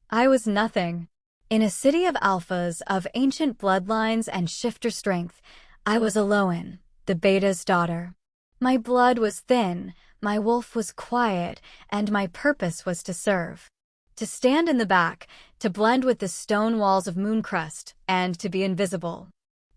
I was nothing. In a city of alphas, of ancient bloodlines and shifter strength, I was Elowen, the beta's daughter. My blood was thin, my wolf was quiet, and my purpose was to serve. To stand in the back, to blend with the stone walls of Mooncrest, and to be invisible.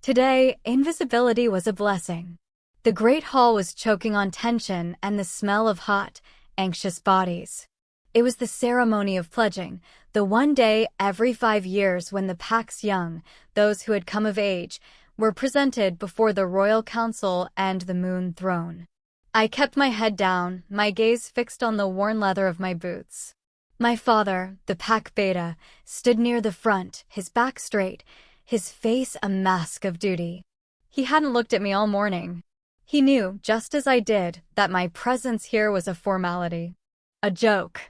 Today, invisibility was a blessing. The great hall was choking on tension and the smell of hot, anxious bodies. It was the ceremony of pledging, the one day every 5 years when the pack's young, those who had come of age, were presented before the royal council and the moon throne. I kept my head down, my gaze fixed on the worn leather of my boots. My father, the pack beta, stood near the front, his back straight, his face a mask of duty. He hadn't looked at me all morning. He knew, just as I did, that my presence here was a formality. A joke.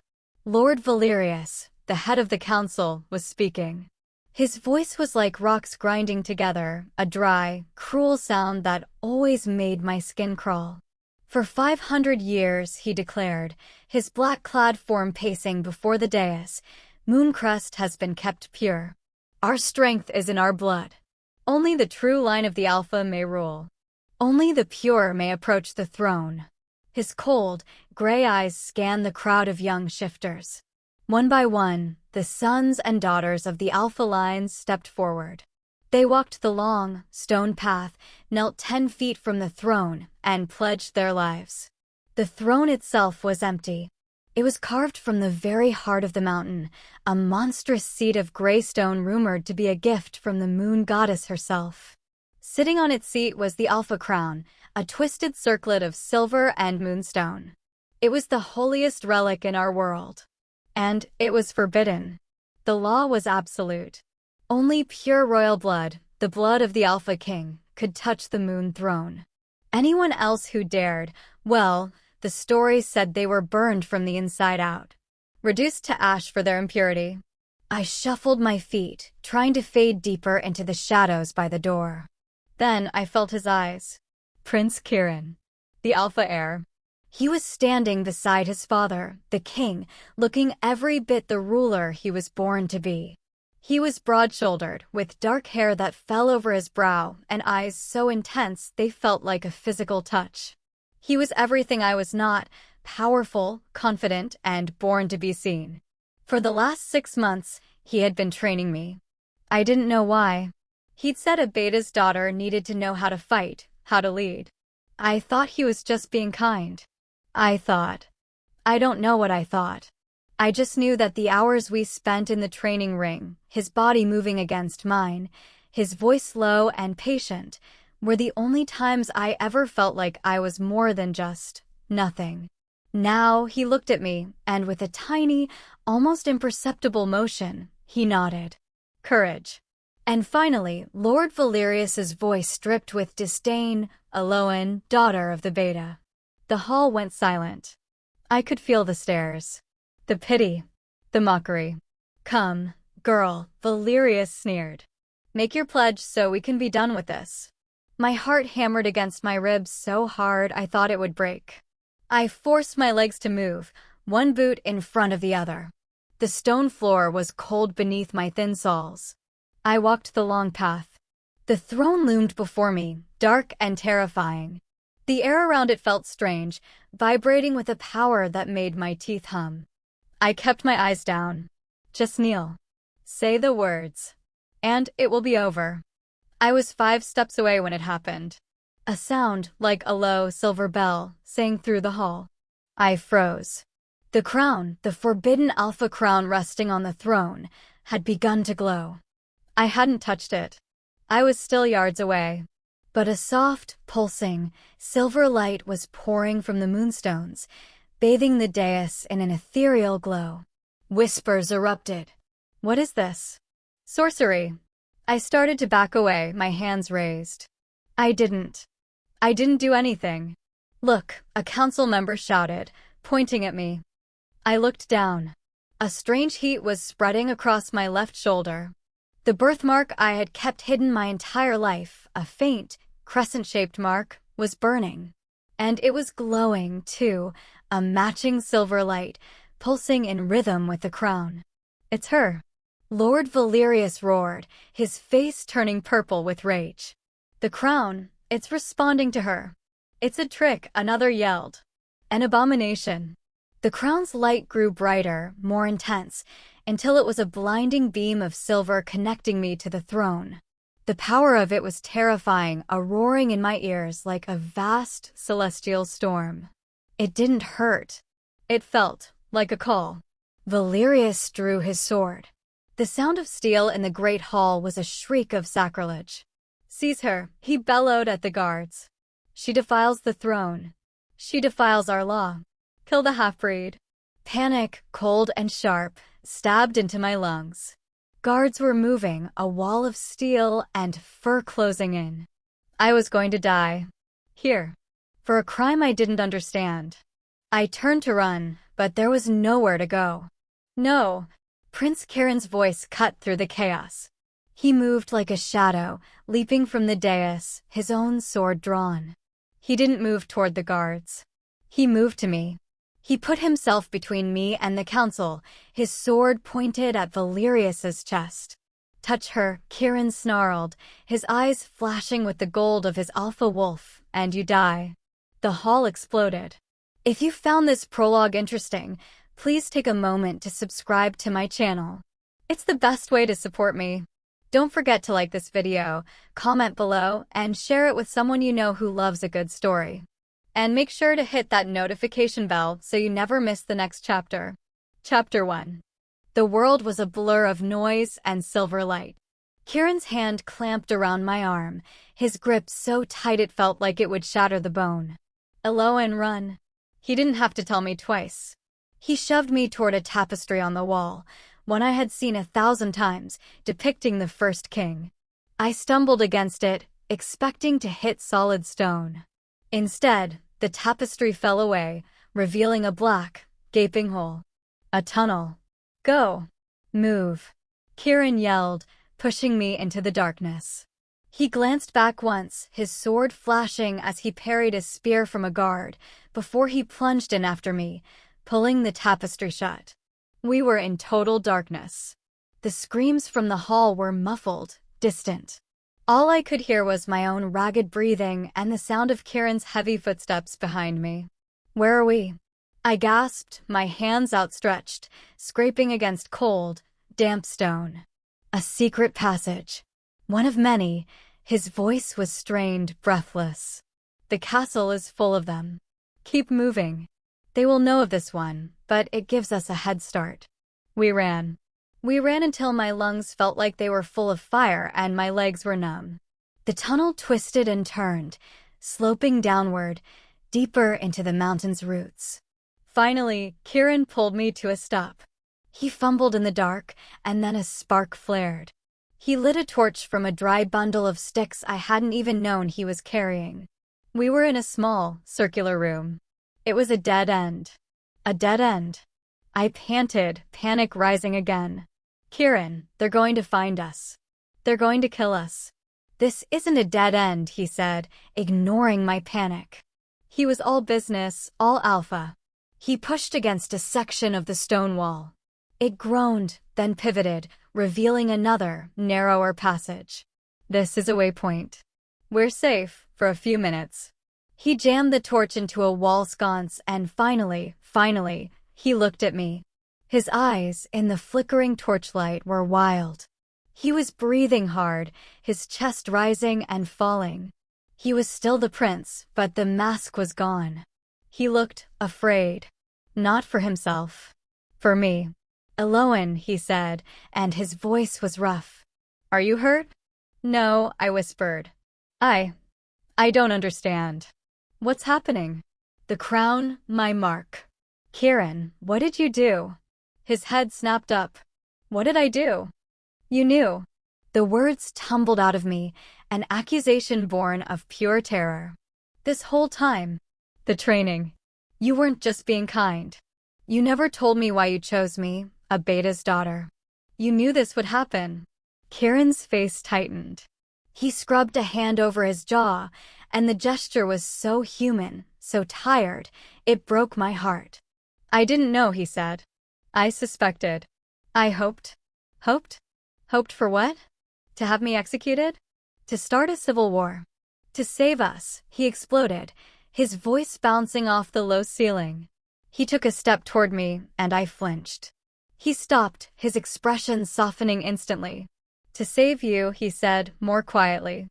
Lord Valerius, the head of the council, was speaking. His voice was like rocks grinding together, a dry, cruel sound that always made my skin crawl. For 500 years, he declared, his black-clad form pacing before the dais, Mooncrest has been kept pure. Our strength is in our blood. Only the true line of the Alpha may rule. Only the pure may approach the throne. His cold, gray eyes scanned the crowd of young shifters. One by one, the sons and daughters of the Alpha lines stepped forward. They walked the long, stone path, knelt 10 feet from the throne, and pledged their lives. The throne itself was empty. It was carved from the very heart of the mountain, a monstrous seat of gray stone rumored to be a gift from the moon goddess herself. Sitting on its seat was the Alpha crown, a twisted circlet of silver and moonstone. It was the holiest relic in our world. And it was forbidden. The law was absolute. Only pure royal blood, the blood of the Alpha King, could touch the moon throne. Anyone else who dared, well, the stories said they were burned from the inside out. Reduced to ash for their impurity. I shuffled my feet, trying to fade deeper into the shadows by the door. Then I felt his eyes. Prince Kieran, the Alpha heir. He was standing beside his father, the king, looking every bit the ruler he was born to be. He was broad-shouldered, with dark hair that fell over his brow and eyes so intense they felt like a physical touch. He was everything I was not, powerful, confident, and born to be seen. For the last 6 months, he had been training me. I didn't know why. He'd said a beta's daughter needed to know how to fight, how to lead. I thought he was just being kind. I don't know what I thought. I just knew that the hours we spent in the training ring, his body moving against mine, his voice low and patient, were the only times I ever felt like I was more than just nothing. Now he looked at me, and with a tiny, almost imperceptible motion, he nodded. Courage. And finally, Lord Valerius's voice dripped with disdain, Elowen, daughter of the beta. The hall went silent. I could feel the stares. The pity. The mockery. Come, girl, Valerius sneered. Make your pledge so we can be done with this. My heart hammered against my ribs so hard I thought it would break. I forced my legs to move, one boot in front of the other. The stone floor was cold beneath my thin soles. I walked the long path. The throne loomed before me, dark and terrifying. The air around it felt strange, vibrating with a power that made my teeth hum. I kept my eyes down. Just kneel. Say the words. And it will be over. I was 5 steps away when it happened. A sound, like a low silver bell, sang through the hall. I froze. The crown, the forbidden Alpha crown resting on the throne, had begun to glow. I hadn't touched it. I was still yards away. But a soft, pulsing, silver light was pouring from the moonstones, bathing the dais in an ethereal glow. Whispers erupted. What is this? Sorcery. I started to back away, my hands raised. I didn't do anything. Look, a council member shouted, pointing at me. I looked down. A strange heat was spreading across my left shoulder. The birthmark I had kept hidden my entire life, a faint, crescent-shaped mark, was burning. And it was glowing, too, a matching silver light, pulsing in rhythm with the crown. It's her. Lord Valerius roared, his face turning purple with rage. The crown, it's responding to her. It's a trick, another yelled. An abomination. The crown's light grew brighter, more intense, until it was a blinding beam of silver connecting me to the throne. The power of it was terrifying, a roaring in my ears like a vast celestial storm. It didn't hurt. It felt like a call. Valerius drew his sword. The sound of steel in the great hall was a shriek of sacrilege. Seize her, he bellowed at the guards. She defiles the throne. She defiles our law. Kill the half-breed. Panic, cold and sharp, stabbed into my lungs. Guards were moving, a wall of steel and fur closing in. I was going to die. Here. For a crime I didn't understand. I turned to run, but there was nowhere to go. No. Prince Kieran's voice cut through the chaos. He moved like a shadow, leaping from the dais, his own sword drawn. He didn't move toward the guards. He moved to me. He put himself between me and the council, his sword pointed at Valerius's chest. Touch her, Kieran snarled, his eyes flashing with the gold of his alpha wolf, and you die. The hall exploded. If you found this prologue interesting, please take a moment to subscribe to my channel. It's the best way to support me. Don't forget to like this video, comment below, and share it with someone you know who loves a good story. And make sure to hit that notification bell so you never miss the next chapter. Chapter 1. The world was a blur of noise and silver light. Kieran's hand clamped around my arm, his grip so tight it felt like it would shatter the bone. Elowen, run. He didn't have to tell me twice. He shoved me toward a tapestry on the wall, one I had seen 1,000 times, depicting the first king. I stumbled against it, expecting to hit solid stone. Instead, the tapestry fell away, revealing a black, gaping hole. A tunnel. Go. Move. Kieran yelled, pushing me into the darkness. He glanced back once, his sword flashing as he parried a spear from a guard, before he plunged in after me, pulling the tapestry shut. We were in total darkness. The screams from the hall were muffled, distant. All I could hear was my own ragged breathing and the sound of Kieran's heavy footsteps behind me. Where are we? I gasped, my hands outstretched, scraping against cold, damp stone. A secret passage. One of many. His voice was strained, breathless. The castle is full of them. Keep moving. They will know of this one, but it gives us a head start. We ran. We ran until my lungs felt like they were full of fire and my legs were numb. The tunnel twisted and turned, sloping downward, deeper into the mountain's roots. Finally, Kieran pulled me to a stop. He fumbled in the dark, and then a spark flared. He lit a torch from a dry bundle of sticks I hadn't even known he was carrying. We were in a small, circular room. It was a dead end. A dead end. I panted, panic rising again. Kieran, they're going to find us. They're going to kill us. This isn't a dead end, he said, ignoring my panic. He was all business, all alpha. He pushed against a section of the stone wall. It groaned, then pivoted, revealing another, narrower passage. This is a waypoint. We're safe, for a few minutes. He jammed the torch into a wall sconce and finally, he looked at me. His eyes, in the flickering torchlight, were wild. He was breathing hard, his chest rising and falling. He was still the prince, but the mask was gone. He looked afraid. Not for himself. For me. Elowen, he said, and his voice was rough. Are you hurt? No, I whispered. I don't understand. What's happening? The crown, my mark. Kieran, what did you do? His head snapped up. What did I do? You knew. The words tumbled out of me, an accusation born of pure terror. This whole time. The training. You weren't just being kind. You never told me why you chose me, a beta's daughter. You knew this would happen. Kieran's face tightened. He scrubbed a hand over his jaw, and the gesture was so human, so tired, it broke my heart. I didn't know, he said. I suspected. I hoped. Hoped? Hoped for what? To have me executed? To start a civil war. To save us, he exploded, his voice bouncing off the low ceiling. He took a step toward me, and I flinched. He stopped, his expression softening instantly. To save you, he said, more quietly.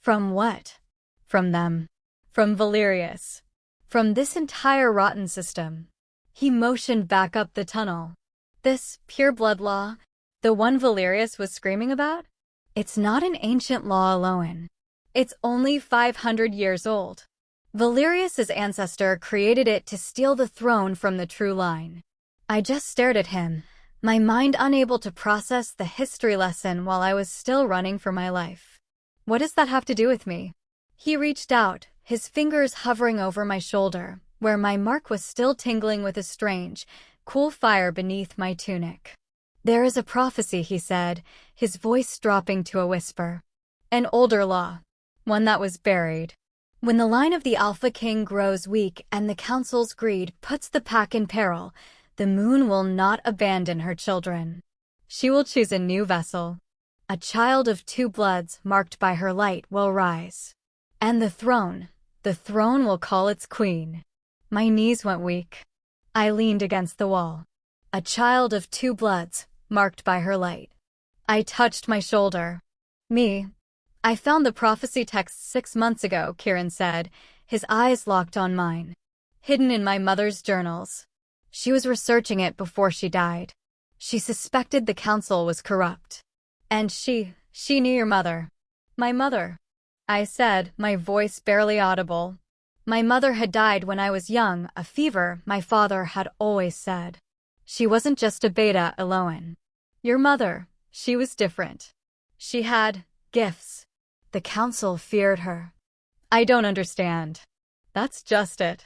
From what? From them. From Valerius. From this entire rotten system. He motioned back up the tunnel. This pure blood law, the one Valerius was screaming about? It's not an ancient law alone. It's only 500 years old. Valerius's ancestor created it to steal the throne from the true line. I just stared at him, my mind unable to process the history lesson while I was still running for my life. What does that have to do with me? He reached out, his fingers hovering over my shoulder, where my mark was still tingling with a strange, cool fire beneath my tunic. There is a prophecy, he said, his voice dropping to a whisper. An older law. One that was buried. When the line of the Alpha King grows weak and the Council's greed puts the pack in peril, the moon will not abandon her children. She will choose a new vessel. A child of two bloods marked by her light will rise. And the throne will call its queen. My knees went weak. I leaned against the wall. A child of two bloods, marked by her light. I touched my shoulder. Me. I found the prophecy text 6 months ago, Kieran said, his eyes locked on mine. Hidden in my mother's journals. She was researching it before she died. She suspected the council was corrupt. And she knew your mother. My mother. I said, my voice barely audible. My mother had died when I was young, a fever, my father had always said. She wasn't just a beta, Elowen. Your mother, she was different. She had gifts. The council feared her. I don't understand. That's just it.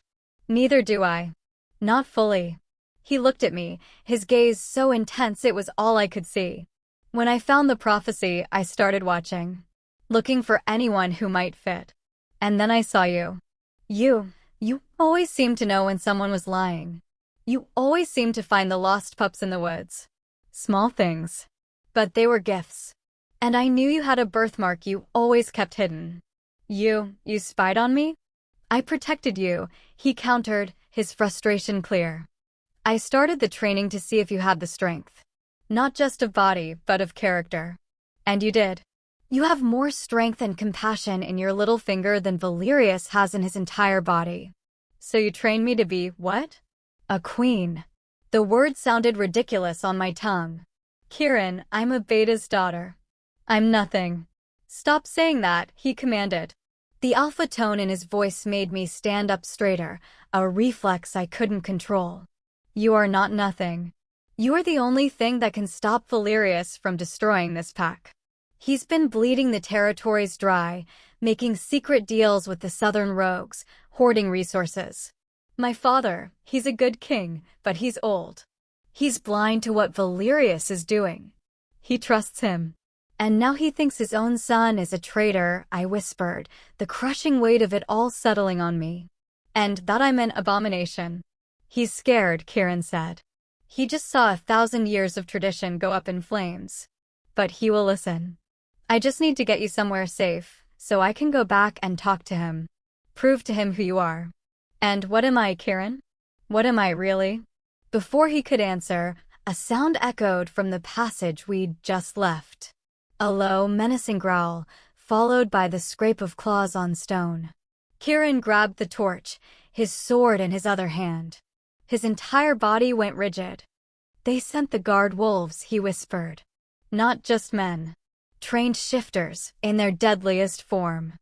Neither do I. Not fully. He looked at me, his gaze so intense it was all I could see. When I found the prophecy, I started watching. Looking for anyone who might fit. And then I saw you. You always seemed to know when someone was lying. You always seemed to find the lost pups in the woods. Small things. But they were gifts. And I knew you had a birthmark you always kept hidden. You spied on me? I protected you, he countered, his frustration clear. I started the training to see if you had the strength. Not just of body, but of character. And you did. You have more strength and compassion in your little finger than Valerius has in his entire body. So you trained me to be what? A queen. The word sounded ridiculous on my tongue. Kieran, I'm a beta's daughter. I'm nothing. Stop saying that, he commanded. The alpha tone in his voice made me stand up straighter, a reflex I couldn't control. You are not nothing. You are the only thing that can stop Valerius from destroying this pack. He's been bleeding the territories dry, making secret deals with the southern rogues, hoarding resources. My father, he's a good king, but he's old. He's blind to what Valerius is doing. He trusts him. And now he thinks his own son is a traitor, I whispered, the crushing weight of it all settling on me. And that I'm an abomination. He's scared, Kieran said. He just saw 1,000 years of tradition go up in flames. But he will listen. I just need to get you somewhere safe, so I can go back and talk to him. Prove to him who you are. And what am I, Kieran? What am I, really? Before he could answer, a sound echoed from the passage we'd just left. A low, menacing growl, followed by the scrape of claws on stone. Kieran grabbed the torch, his sword in his other hand. His entire body went rigid. They sent the guard wolves, he whispered. Not just men. Trained shifters, in their deadliest form.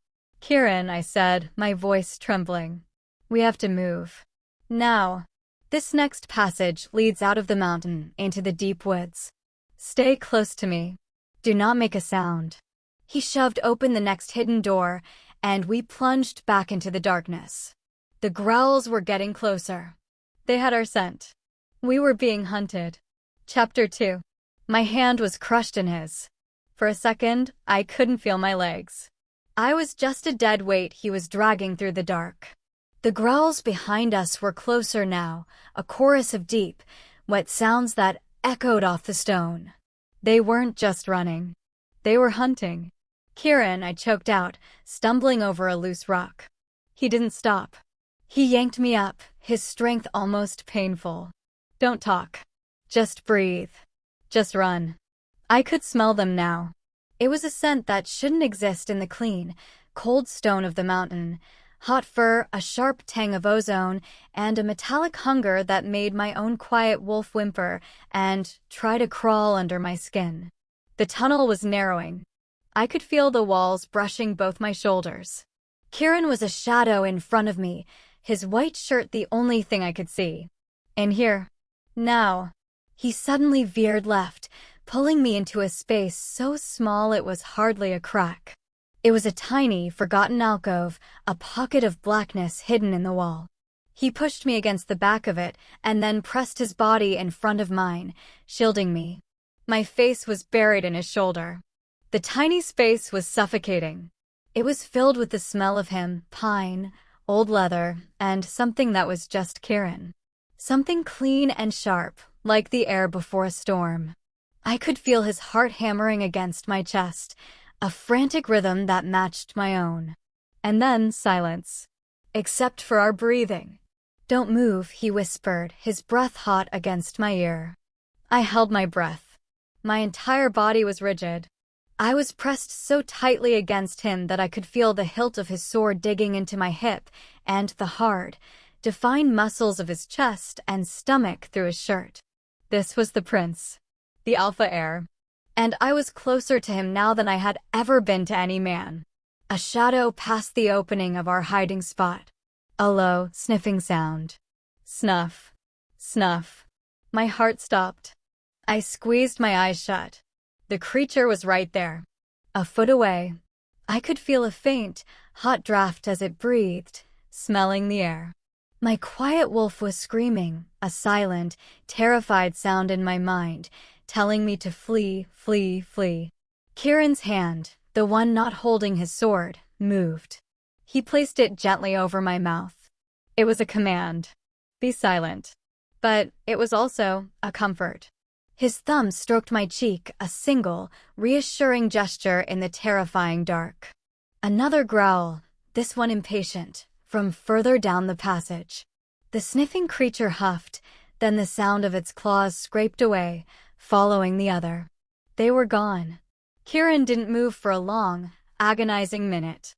Kieran, I said, my voice trembling. We have to move. Now. This next passage leads out of the mountain into the deep woods. Stay close to me. Do not make a sound. He shoved open the next hidden door, and we plunged back into the darkness. The growls were getting closer. They had our scent. We were being hunted. Chapter 2. My hand was crushed in his. For a second, I couldn't feel my legs. I was just a dead weight he was dragging through the dark. The growls behind us were closer now, a chorus of deep, wet sounds that echoed off the stone. They weren't just running. They were hunting. Kieran, I choked out, stumbling over a loose rock. He didn't stop. He yanked me up, his strength almost painful. Don't talk. Just breathe. Just run. I could smell them now. It was a scent that shouldn't exist in the clean, cold stone of the mountain. Hot fur, a sharp tang of ozone, and a metallic hunger that made my own quiet wolf whimper and try to crawl under my skin. The tunnel was narrowing. I could feel the walls brushing both my shoulders. Kieran was a shadow in front of me, his white shirt the only thing I could see. In here. Now. He suddenly veered left, pulling me into a space so small it was hardly a crack. It was a tiny, forgotten alcove, a pocket of blackness hidden in the wall. He pushed me against the back of it and then pressed his body in front of mine, shielding me. My face was buried in his shoulder. The tiny space was suffocating. It was filled with the smell of him, pine, old leather, and something that was just Kieran. Something clean and sharp, like the air before a storm. I could feel his heart hammering against my chest, a frantic rhythm that matched my own. And then silence. Except for our breathing. Don't move, he whispered, his breath hot against my ear. I held my breath. My entire body was rigid. I was pressed so tightly against him that I could feel the hilt of his sword digging into my hip and the hard, defined muscles of his chest and stomach through his shirt. This was the prince. The alpha heir. And I was closer to him now than I had ever been to any man. A shadow passed the opening of our hiding spot. A low, sniffing sound. Snuff. Snuff. My heart stopped. I squeezed my eyes shut. The creature was right there. A foot away. I could feel a faint, hot draft as it breathed, smelling the air. My quiet wolf was screaming, a silent, terrified sound in my mind, telling me to flee, flee, flee. Kieran's hand, the one not holding his sword, moved. He placed it gently over my mouth. It was a command. Be silent. But it was also a comfort. His thumb stroked my cheek, a single, reassuring gesture in the terrifying dark. Another growl, this one impatient, from further down the passage. The sniffing creature huffed, then the sound of its claws scraped away, following the other. They were gone. Kieran didn't move for a long, agonizing minute.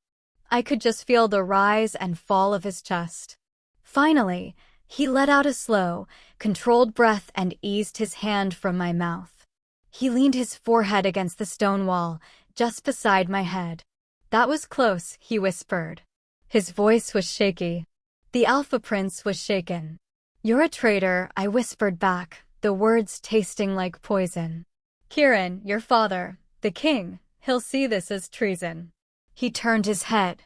I could just feel the rise and fall of his chest. Finally, he let out a slow, controlled breath and eased his hand from my mouth. He leaned his forehead against the stone wall, just beside my head. That was close, he whispered. His voice was shaky. The Alpha Prince was shaken. You're a traitor, I whispered back, the words tasting like poison. Kieran, your father, the king, he'll see this as treason. He turned his head.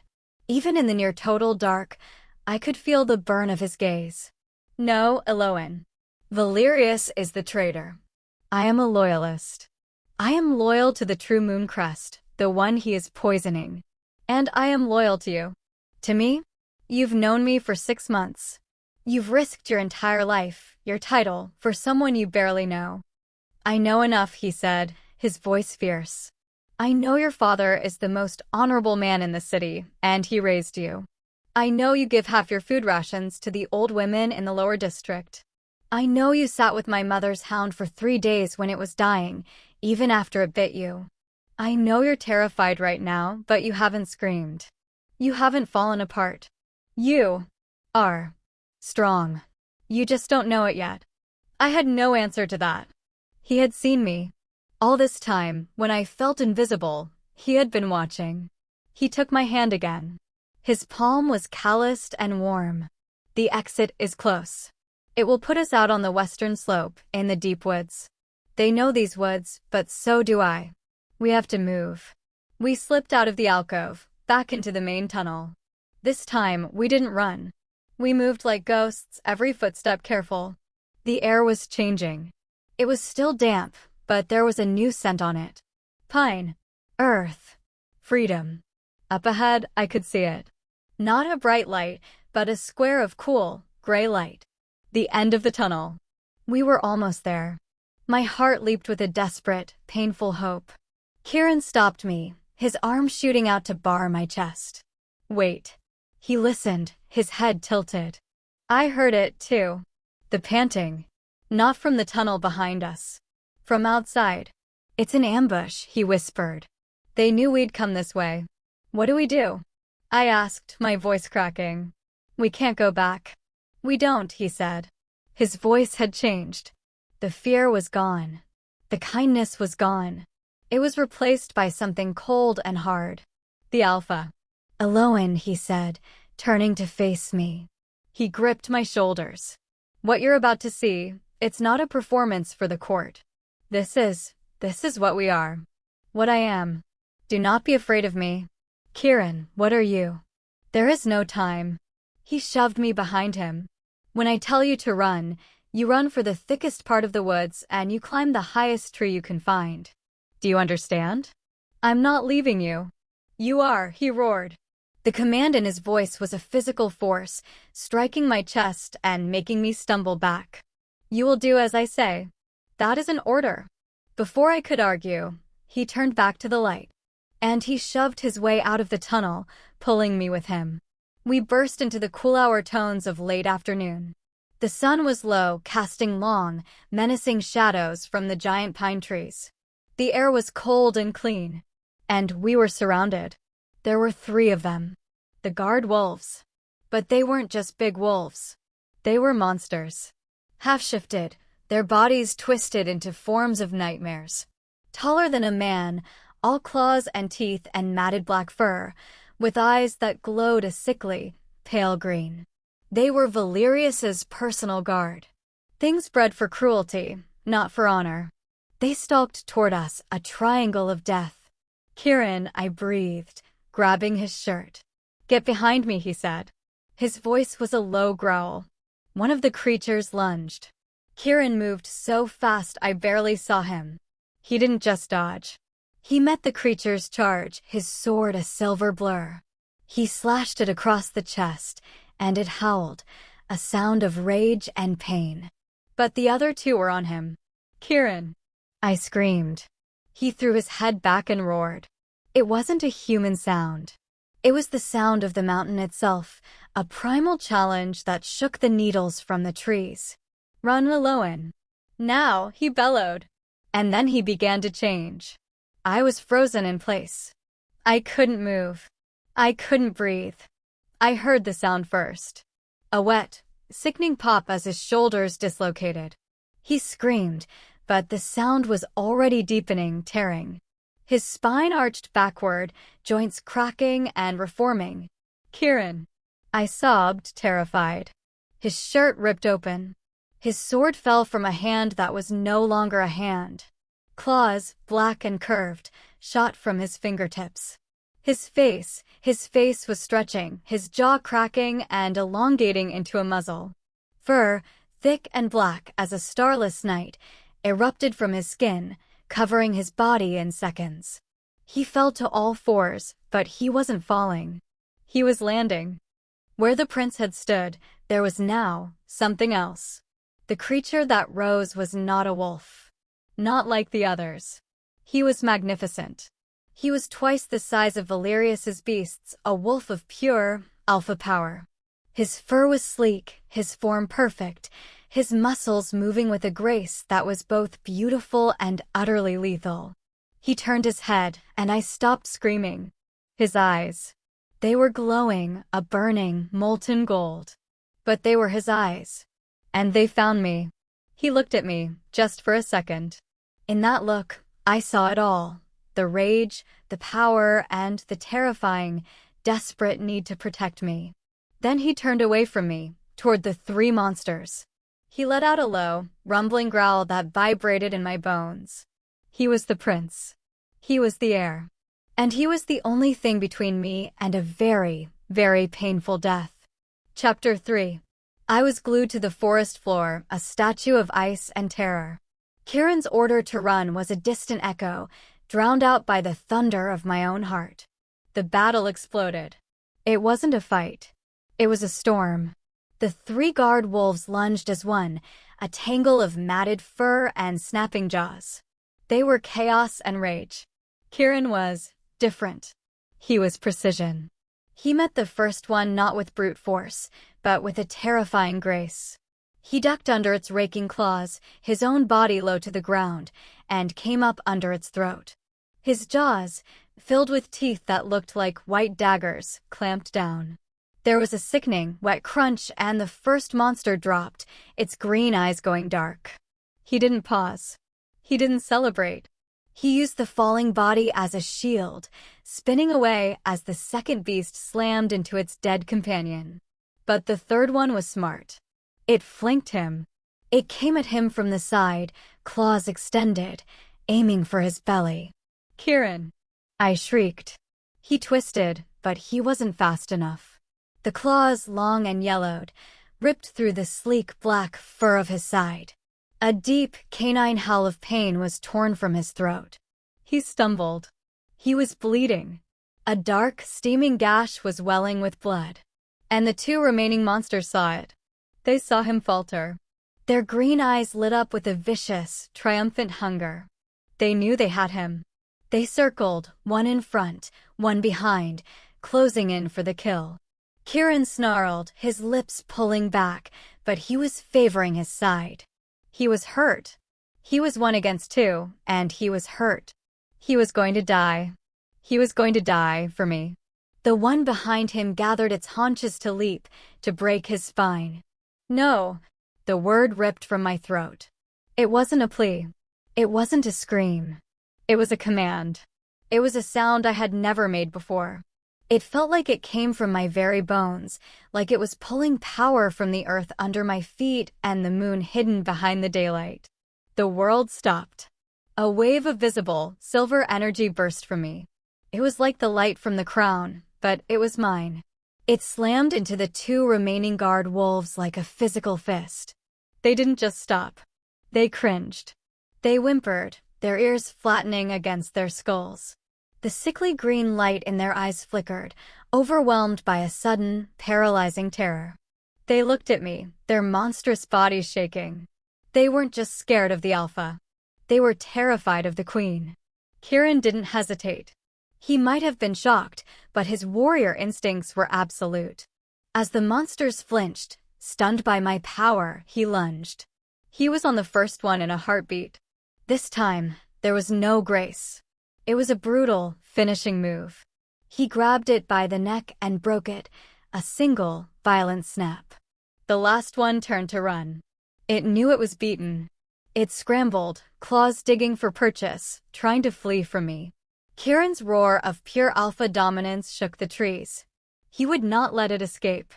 Even in the near-total dark, I could feel the burn of his gaze. No, Elowen. Valerius is the traitor. I am a loyalist. I am loyal to the true moon crest, the one he is poisoning. And I am loyal to you. To me? You've known me for 6 months. You've risked your entire life, your title, for someone you barely know. I know enough, he said, his voice fierce. I know your father is the most honorable man in the city, and he raised you. I know you give half your food rations to the old women in the lower district. I know you sat with my mother's hound for 3 days when it was dying, even after it bit you. I know you're terrified right now, but you haven't screamed. You haven't fallen apart. You are strong. You just don't know it yet. I had no answer to that. He had seen me. All this time, when I felt invisible, he had been watching. He took my hand again. His palm was calloused and warm. The exit is close. It will put us out on the western slope, in the deep woods. They know these woods, but so do I. We have to move. We slipped out of the alcove, back into the main tunnel. This time, we didn't run. We moved like ghosts, every footstep careful. The air was changing. It was still damp, but there was a new scent on it. Pine. Earth. Freedom. Up ahead, I could see it. Not a bright light, but a square of cool, gray light. The end of the tunnel. We were almost there. My heart leaped with a desperate, painful hope. Kieran stopped me, his arm shooting out to bar my chest. Wait. He listened, his head tilted. I heard it, too. The panting. Not from the tunnel behind us. From outside. It's an ambush, he whispered. They knew we'd come this way. What do we do? I asked, my voice cracking. We can't go back. We don't, he said. His voice had changed. The fear was gone. The kindness was gone. It was replaced by something cold and hard. The Alpha. Elowen, he said, turning to face me. He gripped my shoulders. What you're about to see, it's not a performance for the court. This is what we are. What I am. Do not be afraid of me. Kieran, what are you? There is no time. He shoved me behind him. When I tell you to run, you run for the thickest part of the woods and you climb the highest tree you can find. Do you understand? I'm not leaving you. You are, he roared. The command in his voice was a physical force, striking my chest and making me stumble back. You will do as I say. That is an order. Before I could argue, he turned back to the light. And he shoved his way out of the tunnel, pulling me with him. We burst into the cool hour tones of late afternoon. The sun was low, casting long, menacing shadows from the giant pine trees. The air was cold and clean. And we were surrounded. There were 3 of them. The guard wolves. But they weren't just big wolves. They were monsters. Half-shifted, their bodies twisted into forms of nightmares. Taller than a man, all claws and teeth and matted black fur, with eyes that glowed a sickly, pale green. They were Valerius's personal guard. Things bred for cruelty, not for honor. They stalked toward us, a triangle of death. Kieran, I breathed, grabbing his shirt. Get behind me, he said. His voice was a low growl. One of the creatures lunged. Kieran moved so fast I barely saw him. He didn't just dodge. He met the creature's charge, his sword a silver blur. He slashed it across the chest, and it howled, a sound of rage and pain. But the other 2 were on him. Kieran! I screamed. He threw his head back and roared. It wasn't a human sound. It was the sound of the mountain itself, a primal challenge that shook the needles from the trees. Run, Elowen. Now, he bellowed. And then he began to change. I was frozen in place. I couldn't move. I couldn't breathe. I heard the sound first. A wet, sickening pop as his shoulders dislocated. He screamed, but the sound was already deepening, tearing. His spine arched backward, joints cracking and reforming. Kieran! I sobbed, terrified. His shirt ripped open. His sword fell from a hand that was no longer a hand. Claws, black and curved, shot from his fingertips. His face was stretching, his jaw cracking and elongating into a muzzle. Fur, thick and black as a starless night, erupted from his skin, covering his body in seconds. He fell to all 4s, but he wasn't falling. He was landing. Where the prince had stood, there was now something else. The creature that rose was not a wolf. Not like the others. He was magnificent. He was twice the size of Valerius's beasts, a wolf of pure, alpha power. His fur was sleek, his form perfect, his muscles moving with a grace that was both beautiful and utterly lethal. He turned his head, and I stopped screaming. His eyes. They were glowing, a burning, molten gold. But they were his eyes. And they found me. He looked at me, just for a second. In that look, I saw it all. The rage, the power, and the terrifying, desperate need to protect me. Then he turned away from me, toward the 3 monsters. He let out a low, rumbling growl that vibrated in my bones. He was the prince. He was the heir. And he was the only thing between me and a very, very painful death. Chapter 3. I was glued to the forest floor, a statue of ice and terror. Kieran's order to run was a distant echo, drowned out by the thunder of my own heart. The battle exploded. It wasn't a fight. It was a storm. The 3 guard wolves lunged as one, a tangle of matted fur and snapping jaws. They were chaos and rage. Kieran was different. He was precision. He met the first one not with brute force, but with a terrifying grace. He ducked under its raking claws, his own body low to the ground, and came up under its throat. His jaws, filled with teeth that looked like white daggers, clamped down. There was a sickening, wet crunch, and the first monster dropped, its green eyes going dark. He didn't pause. He didn't celebrate. He used the falling body as a shield, spinning away as the second beast slammed into its dead companion. But the third one was smart. It flanked him. It came at him from the side, claws extended, aiming for his belly. "Kieran!" I shrieked. He twisted, but he wasn't fast enough. The claws, long and yellowed, ripped through the sleek black fur of his side. A deep, canine howl of pain was torn from his throat. He stumbled. He was bleeding. A dark, steaming gash was welling with blood. And the two remaining monsters saw it. They saw him falter. Their green eyes lit up with a vicious, triumphant hunger. They knew they had him. They circled, one in front, one behind, closing in for the kill. Kieran snarled, his lips pulling back, but he was favoring his side. He was hurt. He was 1 against 2, and he was hurt. He was going to die. He was going to die for me. The one behind him gathered its haunches to leap, to break his spine. "No!" The word ripped from my throat. It wasn't a plea. It wasn't a scream. It was a command. It was a sound I had never made before. It felt like it came from my very bones, like it was pulling power from the earth under my feet and the moon hidden behind the daylight. The world stopped. A wave of visible, silver energy burst from me. It was like the light from the crown, but it was mine. It slammed into the two remaining guard wolves like a physical fist. They didn't just stop. They cringed. They whimpered, their ears flattening against their skulls. The sickly green light in their eyes flickered, overwhelmed by a sudden, paralyzing terror. They looked at me, their monstrous bodies shaking. They weren't just scared of the alpha. They were terrified of the queen. Kieran didn't hesitate. He might have been shocked, but his warrior instincts were absolute. As the monsters flinched, stunned by my power, he lunged. He was on the first one in a heartbeat. This time, there was no grace. It was a brutal, finishing move. He grabbed it by the neck and broke it, a single, violent snap. The last one turned to run. It knew it was beaten. It scrambled, claws digging for purchase, trying to flee from me. Kieran's roar of pure alpha dominance shook the trees. He would not let it escape.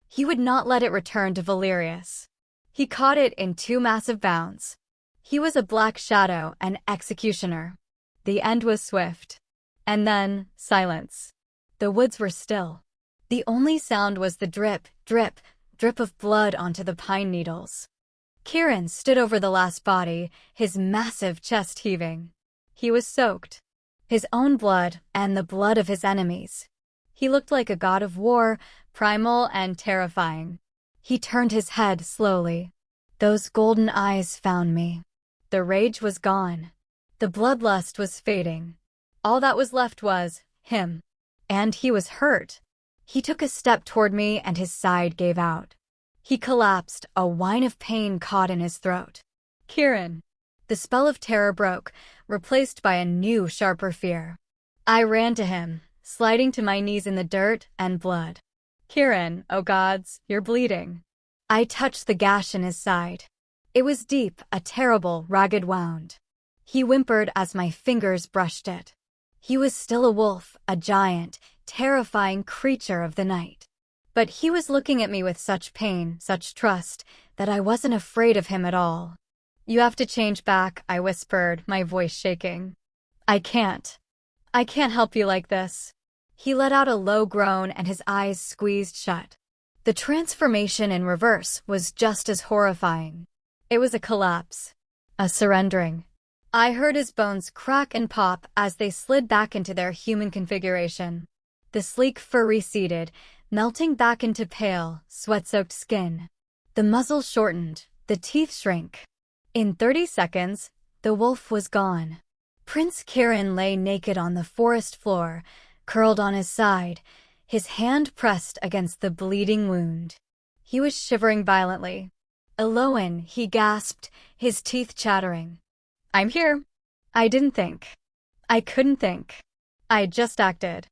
He would not let it return to Valerius. He caught it in 2 massive bounds. He was a black shadow, an executioner. The end was swift. And then, silence. The woods were still. The only sound was the drip, drip, drip of blood onto the pine needles. Kieran stood over the last body, his massive chest heaving. He was soaked. His own blood and the blood of his enemies. He looked like a god of war, primal and terrifying. He turned his head slowly. Those golden eyes found me. The rage was gone. The bloodlust was fading. All that was left was him. And he was hurt. He took a step toward me and his side gave out. He collapsed, a whine of pain caught in his throat. "Kieran!" The spell of terror broke, replaced by a new, sharper fear. I ran to him, sliding to my knees in the dirt and blood. "Kieran, oh gods, you're bleeding." I touched the gash in his side. It was deep, a terrible, ragged wound. He whimpered as my fingers brushed it. He was still a wolf, a giant, terrifying creature of the night. But he was looking at me with such pain, such trust, that I wasn't afraid of him at all. "You have to change back," I whispered, my voice shaking. I can't help you like this." He let out a low groan and his eyes squeezed shut. The transformation in reverse was just as horrifying. It was a collapse. A surrendering. I heard his bones crack and pop as they slid back into their human configuration. The sleek fur receded, melting back into pale, sweat-soaked skin. The muzzle shortened, the teeth shrink. In 30 seconds, the wolf was gone. Prince Kieran lay naked on the forest floor, curled on his side, his hand pressed against the bleeding wound. He was shivering violently. "Elowen," he gasped, his teeth chattering. "I'm here." I didn't think. I couldn't think. I just acted.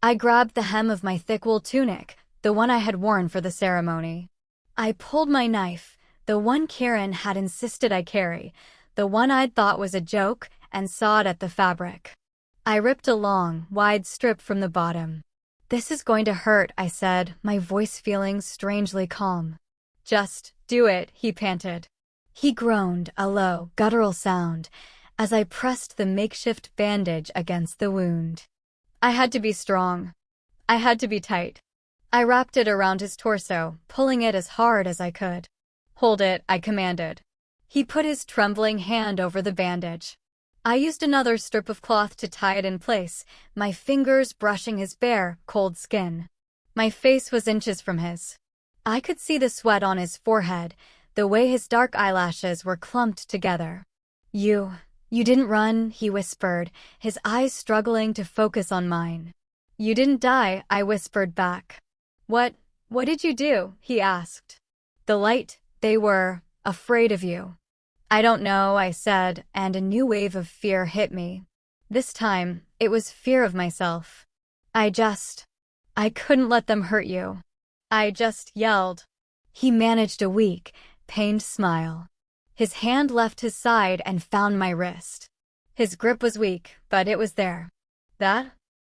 I grabbed the hem of my thick wool tunic, the one I had worn for the ceremony. I pulled my knife, the one Kieran had insisted I carry, the one I'd thought was a joke, and sawed at the fabric. I ripped a long, wide strip from the bottom. "This is going to hurt," I said, my voice feeling strangely calm. "Just do it," he panted. He groaned, a low, guttural sound, as I pressed the makeshift bandage against the wound. I had to be strong. I had to be tight. I wrapped it around his torso, pulling it as hard as I could. "Hold it," I commanded. He put his trembling hand over the bandage. I used another strip of cloth to tie it in place, my fingers brushing his bare, cold skin. My face was inches from his. I could see the sweat on his forehead, the way his dark eyelashes were clumped together. You didn't run," he whispered, his eyes struggling to focus on mine. "You didn't die," I whispered back. What did you do?" he asked. "The light, they were afraid of you." "I don't know," I said, and a new wave of fear hit me. This time, it was fear of myself. I couldn't let them hurt you. I just yelled. He managed a weak, pained smile. His hand left his side and found my wrist. His grip was weak, but it was there. "That?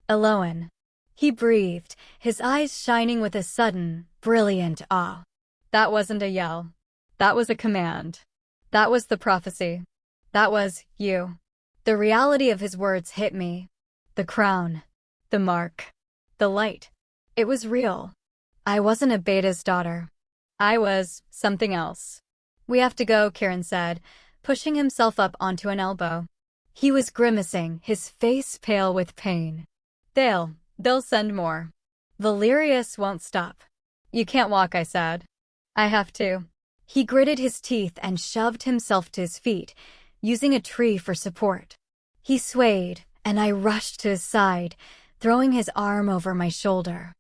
Elowen." He breathed, his eyes shining with a sudden, brilliant awe. "That wasn't a yell. That was a command. That was the prophecy. That was you." The reality of his words hit me. The crown. The mark. The light. It was real. I wasn't a beta's daughter. I was something else. "We have to go," Kieran said, pushing himself up onto an elbow. He was grimacing, his face pale with pain. They'll send more. Valerius won't stop." "You can't walk," I said. "I have to." He gritted his teeth and shoved himself to his feet, using a tree for support. He swayed, and I rushed to his side, throwing his arm over my shoulder.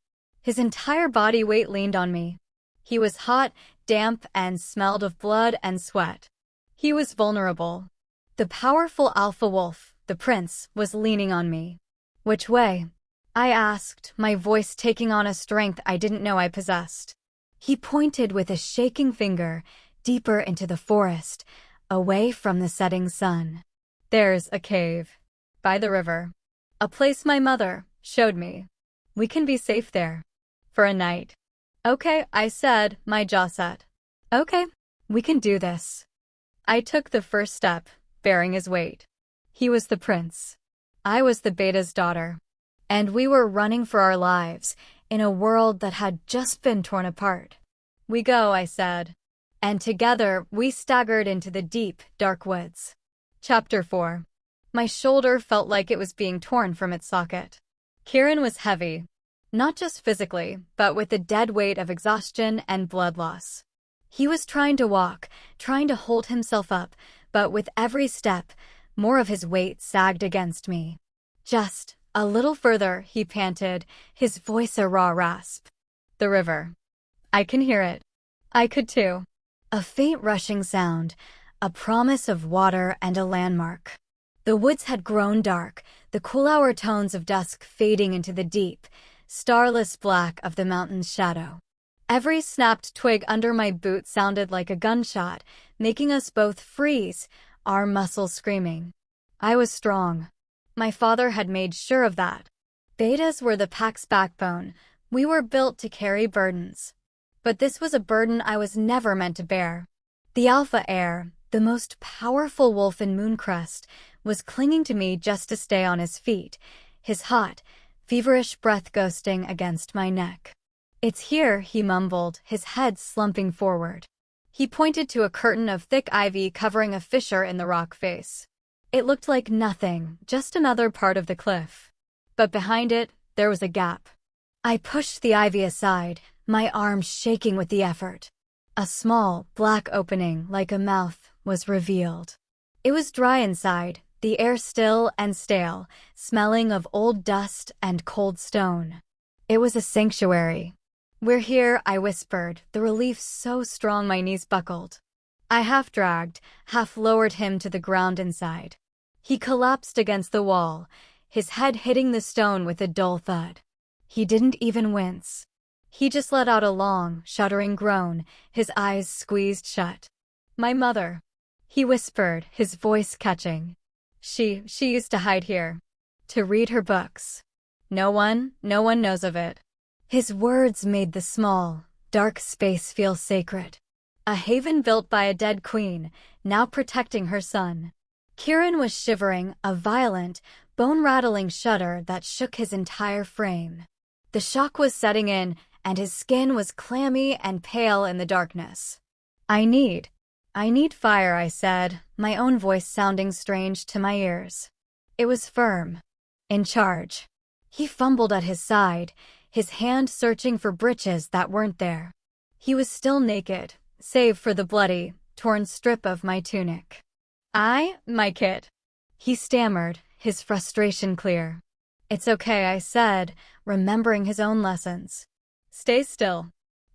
His entire body weight leaned on me. He was hot, damp, and smelled of blood and sweat. He was vulnerable. The powerful alpha wolf, the prince, was leaning on me. "Which way?" I asked, my voice taking on a strength I didn't know I possessed. He pointed with a shaking finger, deeper into the forest, away from the setting sun. "There's a cave. By the river. A place my mother showed me. We can be safe there. For a night." "Okay," I said, my jaw set. "Okay, we can do this." I took the first step, bearing his weight. He was the prince. I was the beta's daughter. And we were running for our lives, in a world that had just been torn apart. "We go," I said. And together, we staggered into the deep, dark woods. Chapter 4. My shoulder felt like it was being torn from its socket. Kieran was heavy. Not just physically, but with the dead weight of exhaustion and blood loss. He was trying to walk, trying to hold himself up, but with every step, more of his weight sagged against me. "Just a little further," he panted, his voice a raw rasp. "The river. I can hear it." I could too. A faint rushing sound, a promise of water and a landmark. The woods had grown dark, the cool hour tones of dusk fading into the deep, starless black of the mountain's shadow. Every snapped twig under my boot sounded like a gunshot, making us both freeze, our muscles screaming. I was strong. My father had made sure of that. Betas were the pack's backbone. We were built to carry burdens. But this was a burden I was never meant to bear. The alpha heir, the most powerful wolf in Mooncrest, was clinging to me just to stay on his feet, his hot, feverish breath ghosting against my neck. "It's here," he mumbled, his head slumping forward. He pointed to a curtain of thick ivy covering a fissure in the rock face. It looked like nothing, just another part of the cliff. But behind it, there was a gap. I pushed the ivy aside, my arms shaking with the effort. A small, black opening, like a mouth, was revealed. It was dry inside, the air still and stale, smelling of old dust and cold stone. It was a sanctuary. "We're here," I whispered, the relief so strong my knees buckled. I half dragged, half lowered him to the ground inside. He collapsed against the wall, his head hitting the stone with a dull thud. He didn't even wince. He just let out a long, shuddering groan, his eyes squeezed shut. "My mother," he whispered, his voice catching. She used to hide here. To read her books. No one knows of it." His words made the small, dark space feel sacred. A haven built by a dead queen, now protecting her son. Kieran was shivering, a violent, bone-rattling shudder that shook his entire frame. The shock was setting in, and his skin was clammy and pale in the darkness. I need fire," I said, my own voice sounding strange to my ears. It was firm. In charge. He fumbled at his side, his hand searching for breeches that weren't there. He was still naked, save for the bloody, torn strip of my tunic. My kid," he stammered, his frustration clear. "It's okay," I said, remembering his own lessons. "Stay still."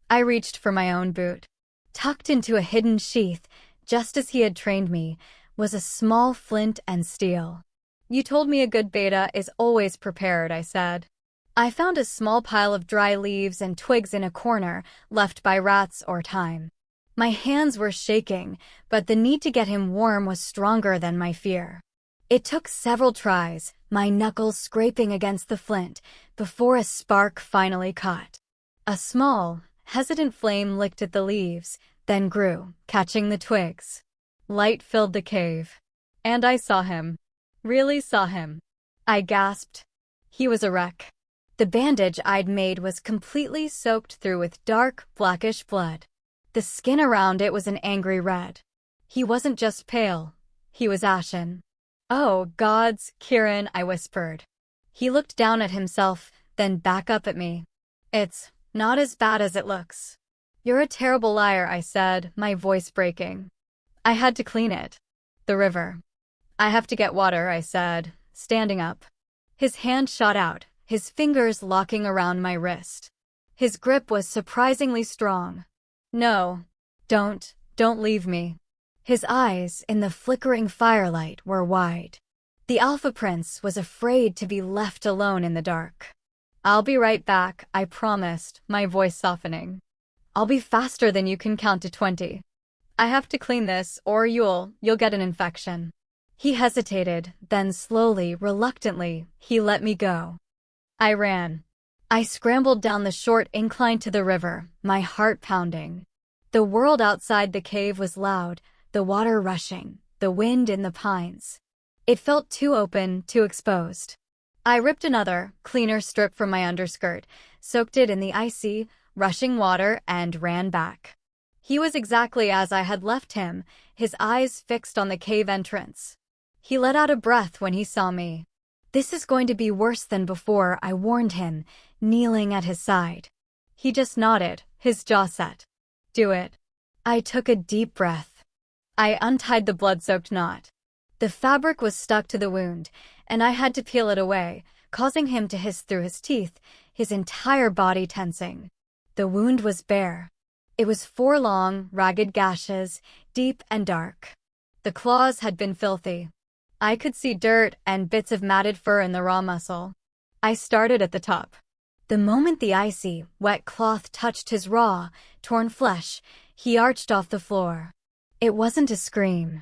I reached for my own boot. Tucked into a hidden sheath, just as he had trained me, was a small flint and steel. "You told me a good beta is always prepared," I said. I found a small pile of dry leaves and twigs in a corner, left by rats or time. My hands were shaking, but the need to get him warm was stronger than my fear. It took several tries, my knuckles scraping against the flint, before a spark finally caught. A small, hesitant flame licked at the leaves, then grew, catching the twigs. Light filled the cave. And I saw him. Really saw him. I gasped. He was a wreck. The bandage I'd made was completely soaked through with dark, blackish blood. The skin around it was an angry red. He wasn't just pale. He was ashen. "Oh, gods, Kieran," I whispered. He looked down at himself, then back up at me. "It's not as bad as it looks." "You're a terrible liar," I said, my voice breaking. "I had to clean it. The river." "I have to get water," I said, standing up. His hand shot out, his fingers locking around my wrist. His grip was surprisingly strong. "No, don't leave me." His eyes, in the flickering firelight, were wide. The Alpha Prince was afraid to be left alone in the dark. "I'll be right back," I promised, my voice softening. "I'll be faster than you can count to 20. I have to clean this, or you'll get an infection." He hesitated, then slowly, reluctantly, he let me go. I ran. I scrambled down the short incline to the river, my heart pounding. The world outside the cave was loud, the water rushing, the wind in the pines. It felt too open, too exposed. I ripped another, cleaner strip from my underskirt, soaked it in the icy, rushing water, and ran back. He was exactly as I had left him, his eyes fixed on the cave entrance. He let out a breath when he saw me. "This is going to be worse than before," I warned him, kneeling at his side. He just nodded, his jaw set. "Do it." I took a deep breath. I untied the blood-soaked knot. The fabric was stuck to the wound, and I had to peel it away, causing him to hiss through his teeth, his entire body tensing. The wound was bare. It was 4 long, ragged gashes, deep and dark. The claws had been filthy. I could see dirt and bits of matted fur in the raw muscle. I started at the top. The moment the icy, wet cloth touched his raw, torn flesh, he arched off the floor. It wasn't a scream.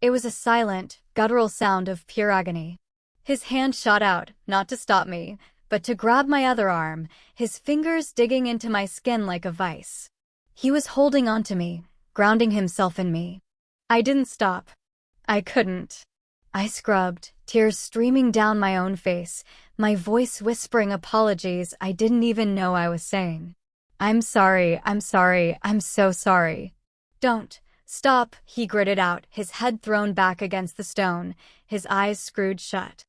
It was a silent, guttural sound of pure agony. His hand shot out, not to stop me, but to grab my other arm, his fingers digging into my skin like a vice. He was holding onto me, grounding himself in me. I didn't stop. I couldn't. I scrubbed, tears streaming down my own face, my voice whispering apologies I didn't even know I was saying. I'm sorry, I'm so sorry." "Don't stop," he gritted out, his head thrown back against the stone, his eyes screwed shut.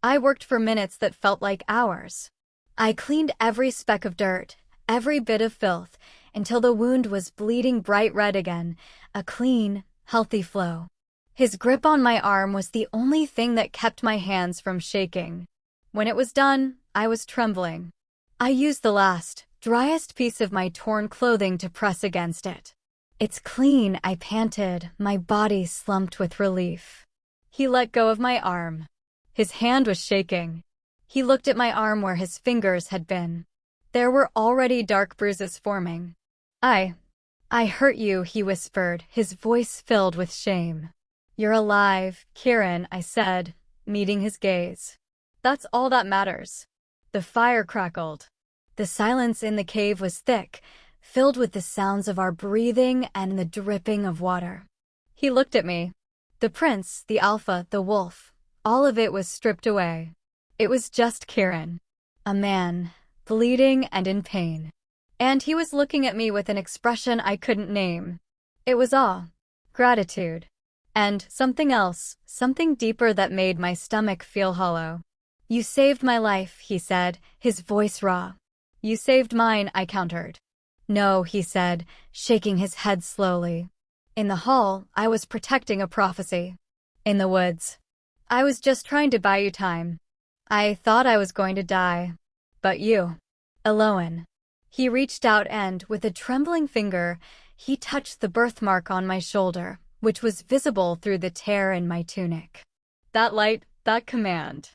I worked for minutes that felt like hours. I cleaned every speck of dirt, every bit of filth, until the wound was bleeding bright red again, a clean, healthy flow. His grip on my arm was the only thing that kept my hands from shaking. When it was done, I was trembling. I used the last, driest piece of my torn clothing to press against it. "It's clean," I panted, my body slumped with relief. He let go of my arm. His hand was shaking. He looked at my arm where his fingers had been. There were already dark bruises forming. I hurt you," he whispered, his voice filled with shame. "You're alive, Kieran," I said, meeting his gaze. "That's all that matters." The fire crackled. The silence in the cave was thick, filled with the sounds of our breathing and the dripping of water. He looked at me. The prince, the alpha, the wolf, all of it was stripped away. It was just Kieran. A man, bleeding and in pain. And he was looking at me with an expression I couldn't name. It was awe, gratitude, and something else, something deeper that made my stomach feel hollow. "You saved my life," he said, his voice raw. "You saved mine," I countered. "No," he said, shaking his head slowly. "In the hall, I was protecting a prophecy. In the woods, I was just trying to buy you time. I thought I was going to die. But you, Elowen." He reached out and, with a trembling finger, he touched the birthmark on my shoulder, which was visible through the tear in my tunic. That light, that command.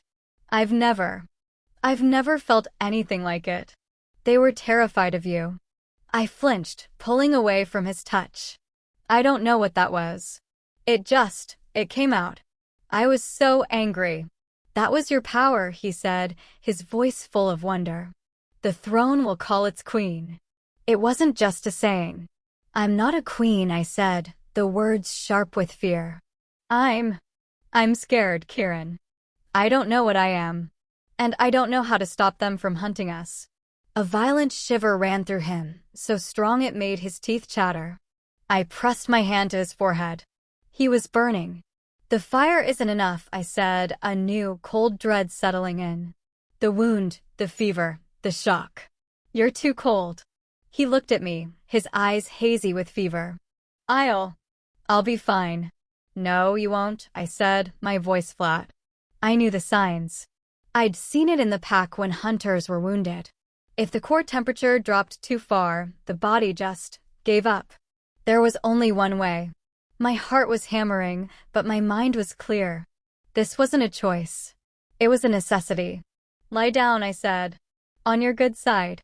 I've never felt anything like it. They were terrified of you. I flinched, pulling away from his touch. I don't know what that was. It came out. I was so angry. "That was your power," he said, his voice full of wonder. "The throne will call its queen." It wasn't just a saying. "I'm not a queen," I said, the words sharp with fear. I'm scared, Kieran. I don't know what I am. And I don't know how to stop them from hunting us." A violent shiver ran through him, so strong it made his teeth chatter. I pressed my hand to his forehead. He was burning. "The fire isn't enough," I said, a new, cold dread settling in. "The wound, the fever, the shock. You're too cold." He looked at me, his eyes hazy with fever. I'll be fine." "No, you won't," I said, my voice flat. I knew the signs. I'd seen it in the pack when hunters were wounded. If the core temperature dropped too far, the body just gave up. There was only one way. My heart was hammering, but my mind was clear. This wasn't a choice. It was a necessity. "Lie down," I said. "On your good side."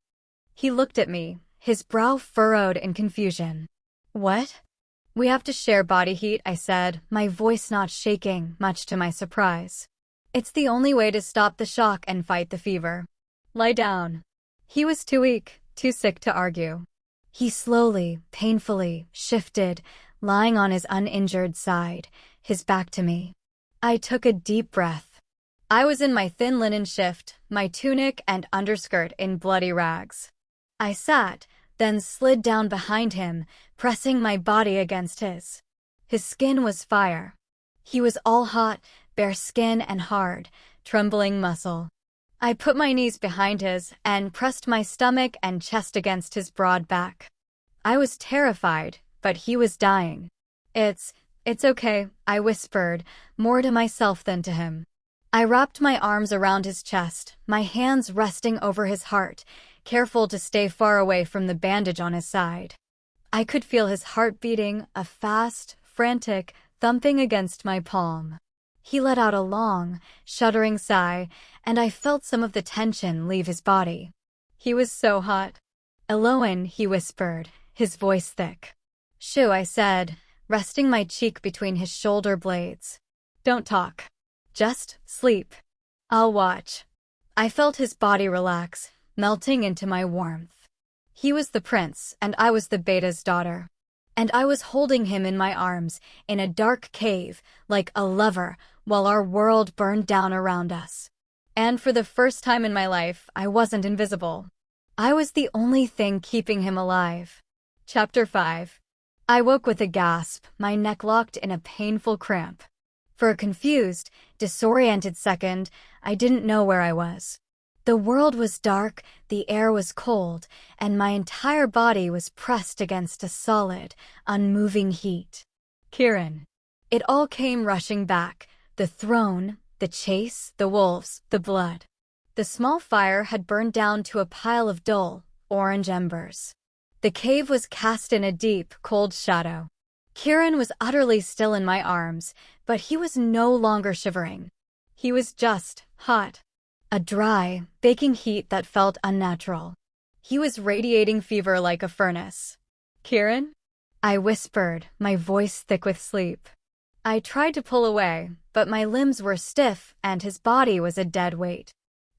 He looked at me, his brow furrowed in confusion. "What?" "We have to share body heat," I said, my voice not shaking, much to my surprise. "It's the only way to stop the shock and fight the fever. Lie down." He was too weak, too sick to argue. He slowly, painfully, shifted, lying on his uninjured side, his back to me. I took a deep breath. I was in my thin linen shift, my tunic and underskirt in bloody rags. I sat, then slid down behind him, pressing my body against his. His skin was fire. He was all hot, bare skin and hard, trembling muscle. I put my knees behind his and pressed my stomach and chest against his broad back. I was terrified, but he was dying. It's okay," I whispered, more to myself than to him. I wrapped my arms around his chest, my hands resting over his heart, careful to stay far away from the bandage on his side. I could feel his heart beating, a fast, frantic thumping against my palm. He let out a long, shuddering sigh, and I felt some of the tension leave his body. He was so hot. "Elowen," he whispered, his voice thick. "Shoo," I said, resting my cheek between his shoulder blades. "Don't talk. Just sleep. I'll watch." I felt his body relax, melting into my warmth. He was the prince, and I was the beta's daughter. And I was holding him in my arms, in a dark cave, like a lover, while our world burned down around us. And for the first time in my life, I wasn't invisible. I was the only thing keeping him alive. Chapter 5. I woke with a gasp, my neck locked in a painful cramp. For a confused, disoriented second, I didn't know where I was. The world was dark, the air was cold, and my entire body was pressed against a solid, unmoving heat. Kieran. It all came rushing back. The throne, the chase, the wolves, the blood. The small fire had burned down to a pile of dull, orange embers. The cave was cast in a deep, cold shadow. Kieran was utterly still in my arms, but he was no longer shivering. He was just hot. A dry, baking heat that felt unnatural. He was radiating fever like a furnace. "Kieran?" I whispered, my voice thick with sleep. I tried to pull away, but my limbs were stiff and his body was a dead weight.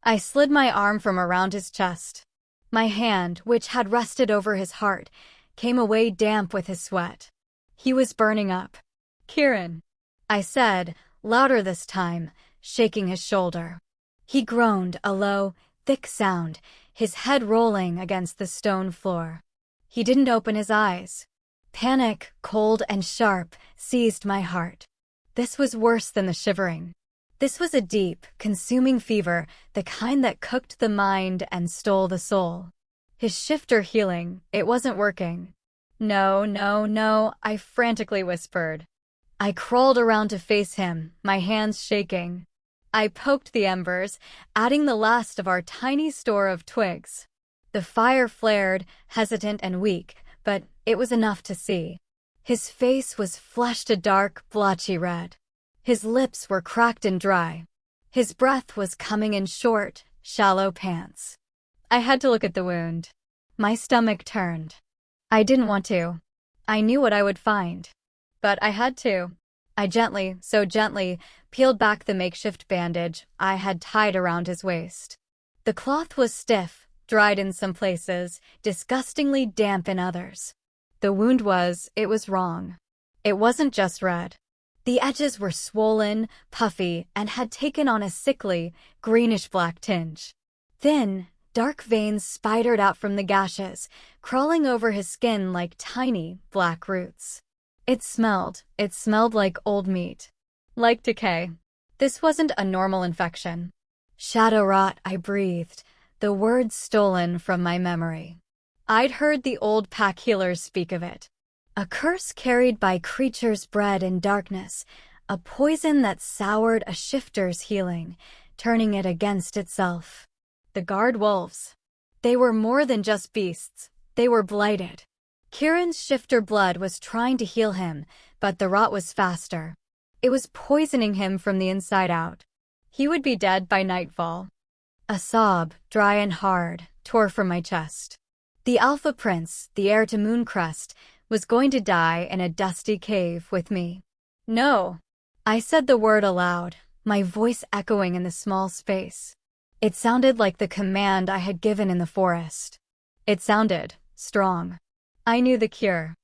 I slid my arm from around his chest. My hand, which had rested over his heart, came away damp with his sweat. He was burning up. "Kieran," I said, louder this time, shaking his shoulder. He groaned, a low, thick sound, his head rolling against the stone floor. He didn't open his eyes. Panic, cold and sharp, seized my heart. This was worse than the shivering. This was a deep, consuming fever, the kind that cooked the mind and stole the soul. His shifter healing, it wasn't working. "No, no, no," I frantically whispered. I crawled around to face him, my hands shaking. I poked the embers, adding the last of our tiny store of twigs. The fire flared, hesitant and weak, but it was enough to see. His face was flushed a dark, blotchy red. His lips were cracked and dry. His breath was coming in short, shallow pants. I had to look at the wound. My stomach turned. I didn't want to. I knew what I would find. But I had to. I gently, so gently, peeled back the makeshift bandage I had tied around his waist. The cloth was stiff, dried in some places, disgustingly damp in others. The wound it was wrong. It wasn't just red. The edges were swollen, puffy, and had taken on a sickly, greenish-black tinge. Thin, dark veins spidered out from the gashes, crawling over his skin like tiny, black roots. It smelled like old meat. Like decay. This wasn't a normal infection. Shadow rot, I breathed, the words stolen from my memory. I'd heard the old pack healers speak of it. A curse carried by creatures bred in darkness, a poison that soured a shifter's healing, turning it against itself. The guard wolves. They were more than just beasts. They were blighted. Kieran's shifter blood was trying to heal him, but the rot was faster. It was poisoning him from the inside out. He would be dead by nightfall. A sob, dry and hard, tore from my chest. The Alpha Prince, the heir to Mooncrest, was going to die in a dusty cave with me. "No." I said the word aloud, my voice echoing in the small space. It sounded like the command I had given in the forest. It sounded strong. I knew the cure.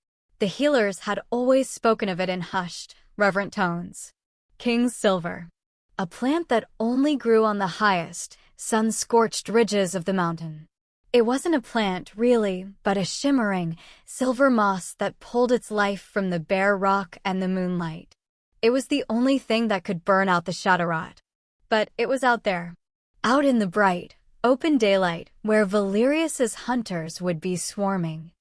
The healers had always spoken of it in hushed, reverent tones. King's silver. A plant that only grew on the highest, sun-scorched ridges of the mountain. It wasn't a plant, really, but a shimmering, silver moss that pulled its life from the bare rock and the moonlight. It was the only thing that could burn out the shadow rot. But it was out there. Out in the bright, open daylight, where Valerius's hunters would be swarming.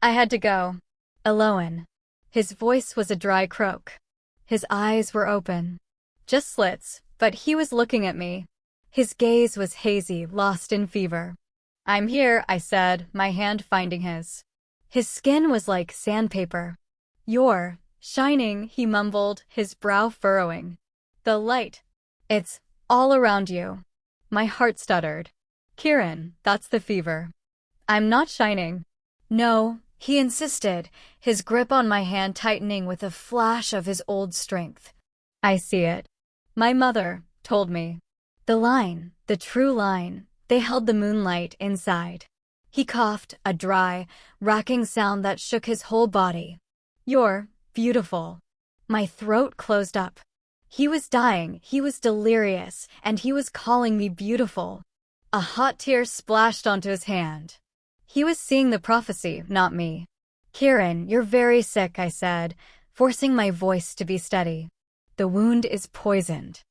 I had to go. Elowen. His voice was a dry croak. His eyes were open. Just slits, but he was looking at me. His gaze was hazy, lost in fever. "I'm here," I said, my hand finding his. His skin was like sandpaper. "You're shining," he mumbled, his brow furrowing. "The light. It's all around you." My heart stuttered. "Kieran, that's the fever." "I'm not shining." "No," he insisted, his grip on my hand tightening with a flash of his old strength. "I see it. My mother told me. The line, the true line, they held the moonlight inside." He coughed, a dry, racking sound that shook his whole body. "You're beautiful." My throat closed up. He was dying, he was delirious, and he was calling me beautiful. A hot tear splashed onto his hand. He was seeing the prophecy, not me. "Kieran, you're very sick," I said, forcing my voice to be steady. "The wound is poisoned.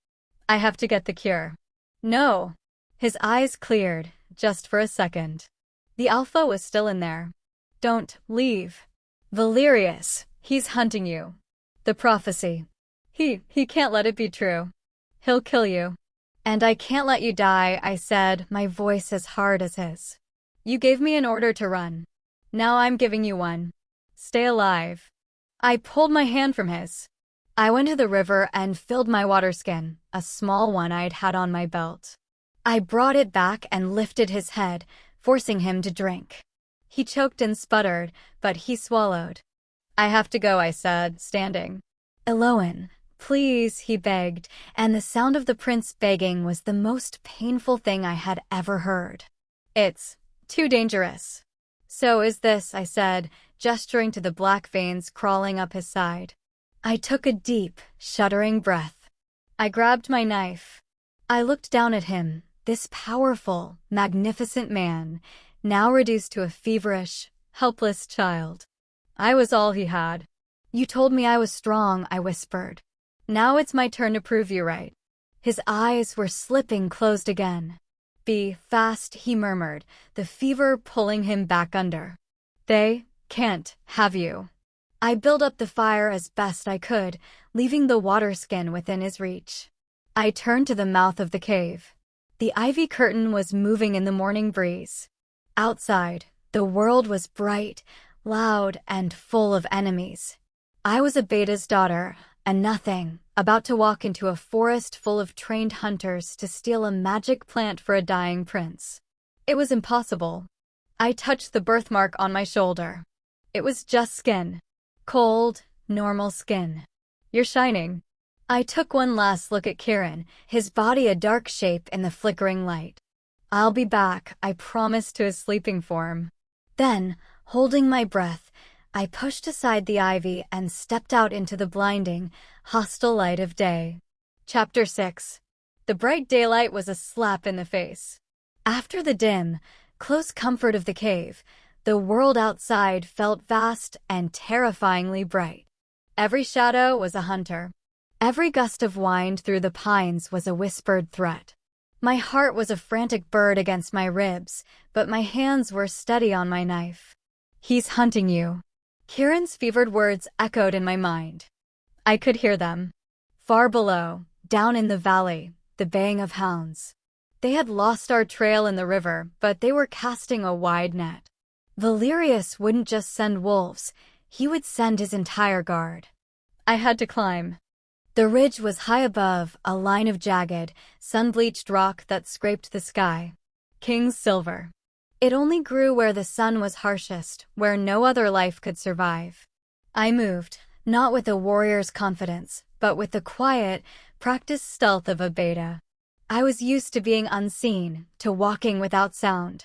I have to get the cure." "No." His eyes cleared, just for a second. The alpha was still in there. Don't leave. Valerius, he's hunting you. The prophecy. He can't let it be true. He'll kill you. And I can't let you die, I said, my voice as hard as his. You gave me an order to run. Now I'm giving you one. Stay alive. I pulled my hand from his. I went to the river and filled my water skin, a small one I'd had on my belt. I brought it back and lifted his head, forcing him to drink. He choked and sputtered, but he swallowed. I have to go, I said, standing. Elowen, please, he begged, and the sound of the prince begging was the most painful thing I had ever heard. It's too dangerous. So is this, I said, gesturing to the black veins crawling up his side. I took a deep, shuddering breath. I grabbed my knife. I looked down at him, this powerful, magnificent man, now reduced to a feverish, helpless child. I was all he had. You told me I was strong, I whispered. Now it's my turn to prove you right. His eyes were slipping closed again. Be fast, he murmured, the fever pulling him back under. They can't have you. I built up the fire as best I could, leaving the water skin within his reach. I turned to the mouth of the cave. The ivy curtain was moving in the morning breeze. Outside, the world was bright, loud, and full of enemies. I was a beta's daughter, a nothing, about to walk into a forest full of trained hunters to steal a magic plant for a dying prince. It was impossible. I touched the birthmark on my shoulder. It was just skin. Cold, normal skin. You're shining. I took one last look at Kieran, his body a dark shape in the flickering light. I'll be back, I promised to his sleeping form. Then, holding my breath, I pushed aside the ivy and stepped out into the blinding, hostile light of day. Chapter 6. The bright daylight was a slap in the face. After the dim, close comfort of the cave, the world outside felt vast and terrifyingly bright. Every shadow was a hunter. Every gust of wind through the pines was a whispered threat. My heart was a frantic bird against my ribs, but my hands were steady on my knife. He's hunting you. Kieran's fevered words echoed in my mind. I could hear them. Far below, down in the valley, the baying of hounds. They had lost our trail in the river, but they were casting a wide net. Valerius wouldn't just send wolves, he would send his entire guard. I had to climb. The ridge was high above, a line of jagged, sun-bleached rock that scraped the sky. King's silver. It only grew where the sun was harshest, where no other life could survive. I moved, not with a warrior's confidence, but with the quiet, practiced stealth of a beta. I was used to being unseen, to walking without sound.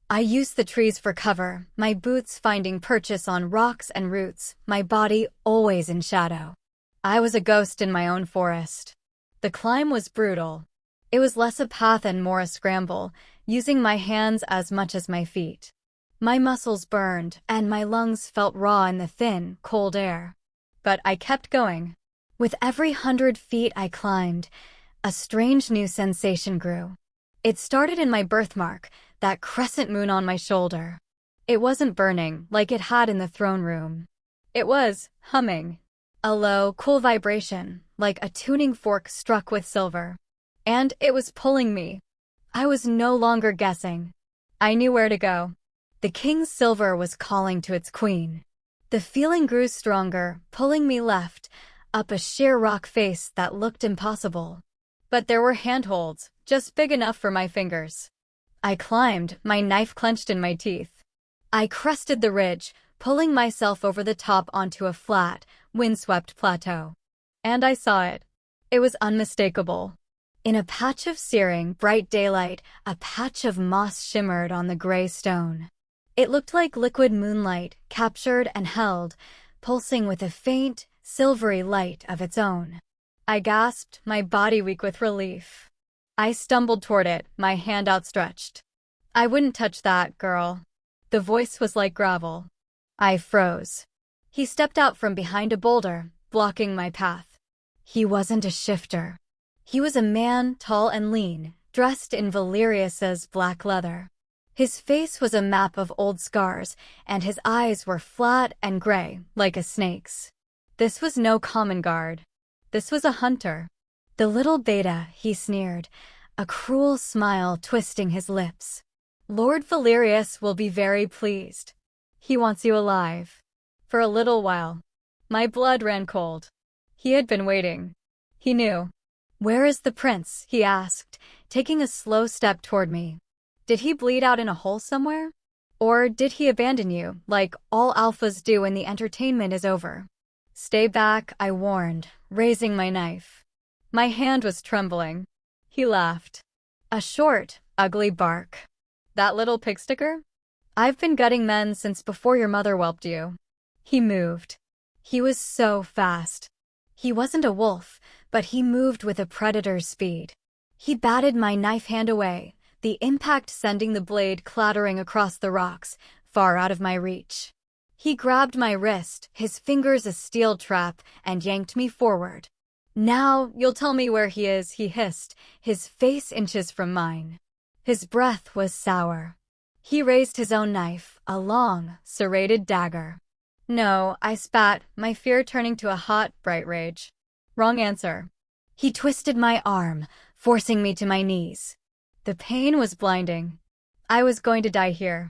I used the trees for cover, my boots finding purchase on rocks and roots, my body always in shadow. I was a ghost in my own forest. The climb was brutal. It was less a path and more a scramble, using my hands as much as my feet. My muscles burned, and my lungs felt raw in the thin, cold air. But I kept going. With every 100 feet I climbed, a strange new sensation grew. It started in my birthmark, that crescent moon on my shoulder. It wasn't burning like it had in the throne room. It was humming. A low, cool vibration, like a tuning fork struck with silver. And it was pulling me. I was no longer guessing. I knew where to go. The king's silver was calling to its queen. The feeling grew stronger, pulling me left, up a sheer rock face that looked impossible. But there were handholds, just big enough for my fingers. I climbed, my knife clenched in my teeth. I crested the ridge, pulling myself over the top onto a flat, windswept plateau. And I saw it. It was unmistakable. In a patch of searing, bright daylight, a patch of moss shimmered on the gray stone. It looked like liquid moonlight, captured and held, pulsing with a faint, silvery light of its own. I gasped, my body weak with relief. I stumbled toward it, my hand outstretched. I wouldn't touch that, girl. The voice was like gravel. I froze. He stepped out from behind a boulder, blocking my path. He wasn't a shifter. He was a man, tall and lean, dressed in Valerius's black leather. His face was a map of old scars, and his eyes were flat and gray, like a snake's. This was no common guard. This was a hunter. The little beta, he sneered, a cruel smile twisting his lips. Lord Valerius will be very pleased. He wants you alive. For a little while. My blood ran cold. He had been waiting. He knew. Where is the prince? He asked, taking a slow step toward me. Did he bleed out in a hole somewhere? Or did he abandon you, like all alphas do when the entertainment is over? Stay back, I warned, raising my knife. My hand was trembling. He laughed. A short, ugly bark. That little pig sticker? I've been gutting men since before your mother whelped you. He moved. He was so fast. He wasn't a wolf, but he moved with a predator's speed. He batted my knife hand away, the impact sending the blade clattering across the rocks, far out of my reach. He grabbed my wrist, his fingers a steel trap, and yanked me forward. Now you'll tell me where he is, he hissed, his face inches from mine. His breath was sour. He raised his own knife, a long, serrated dagger. No, I spat, my fear turning to a hot, bright rage. Wrong answer. He twisted my arm, forcing me to my knees. The pain was blinding. I was going to die here.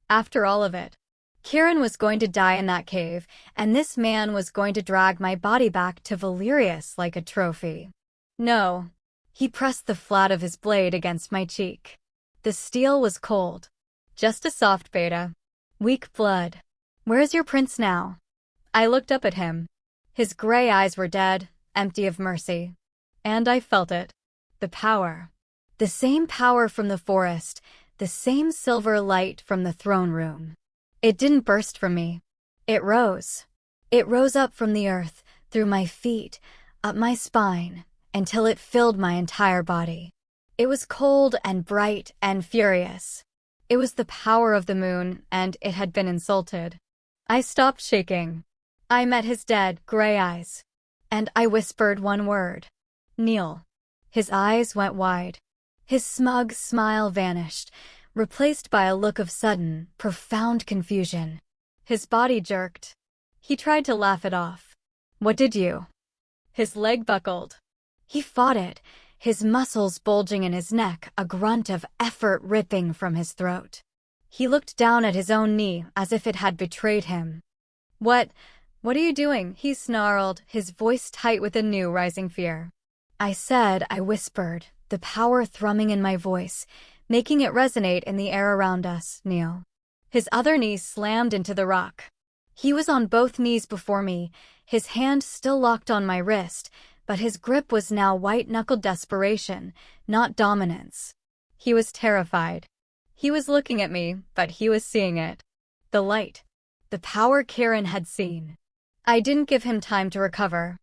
After all of it. Kieran was going to die in that cave, and this man was going to drag my body back to Valerius like a trophy. No. He pressed the flat of his blade against my cheek. The steel was cold. Just a soft beta. Weak blood. Where's your prince now? I looked up at him. His gray eyes were dead, empty of mercy. And I felt it. The power. The same power from the forest, the same silver light from the throne room. It didn't burst from me. It rose. It rose up from the earth, through my feet, up my spine, until it filled my entire body. It was cold and bright and furious. It was the power of the moon, and it had been insulted. I stopped shaking. I met his dead, gray eyes. And I whispered one word. Kneel. His eyes went wide. His smug smile vanished, replaced by a look of sudden, profound confusion. His body jerked. He tried to laugh it off. What did you? His leg buckled. He fought it, his muscles bulging in his neck, a grunt of effort ripping from his throat. He looked down at his own knee as if it had betrayed him. What are you doing? He snarled, his voice tight with a new rising fear. I whispered, the power thrumming in my voice, making it resonate in the air around us, Neil. His other knee slammed into the rock. He was on both knees before me, his hand still locked on my wrist, but his grip was now white-knuckled desperation, not dominance. He was terrified. He was looking at me, but he was seeing it. The light. The power Kieran had seen. I didn't give him time to recover.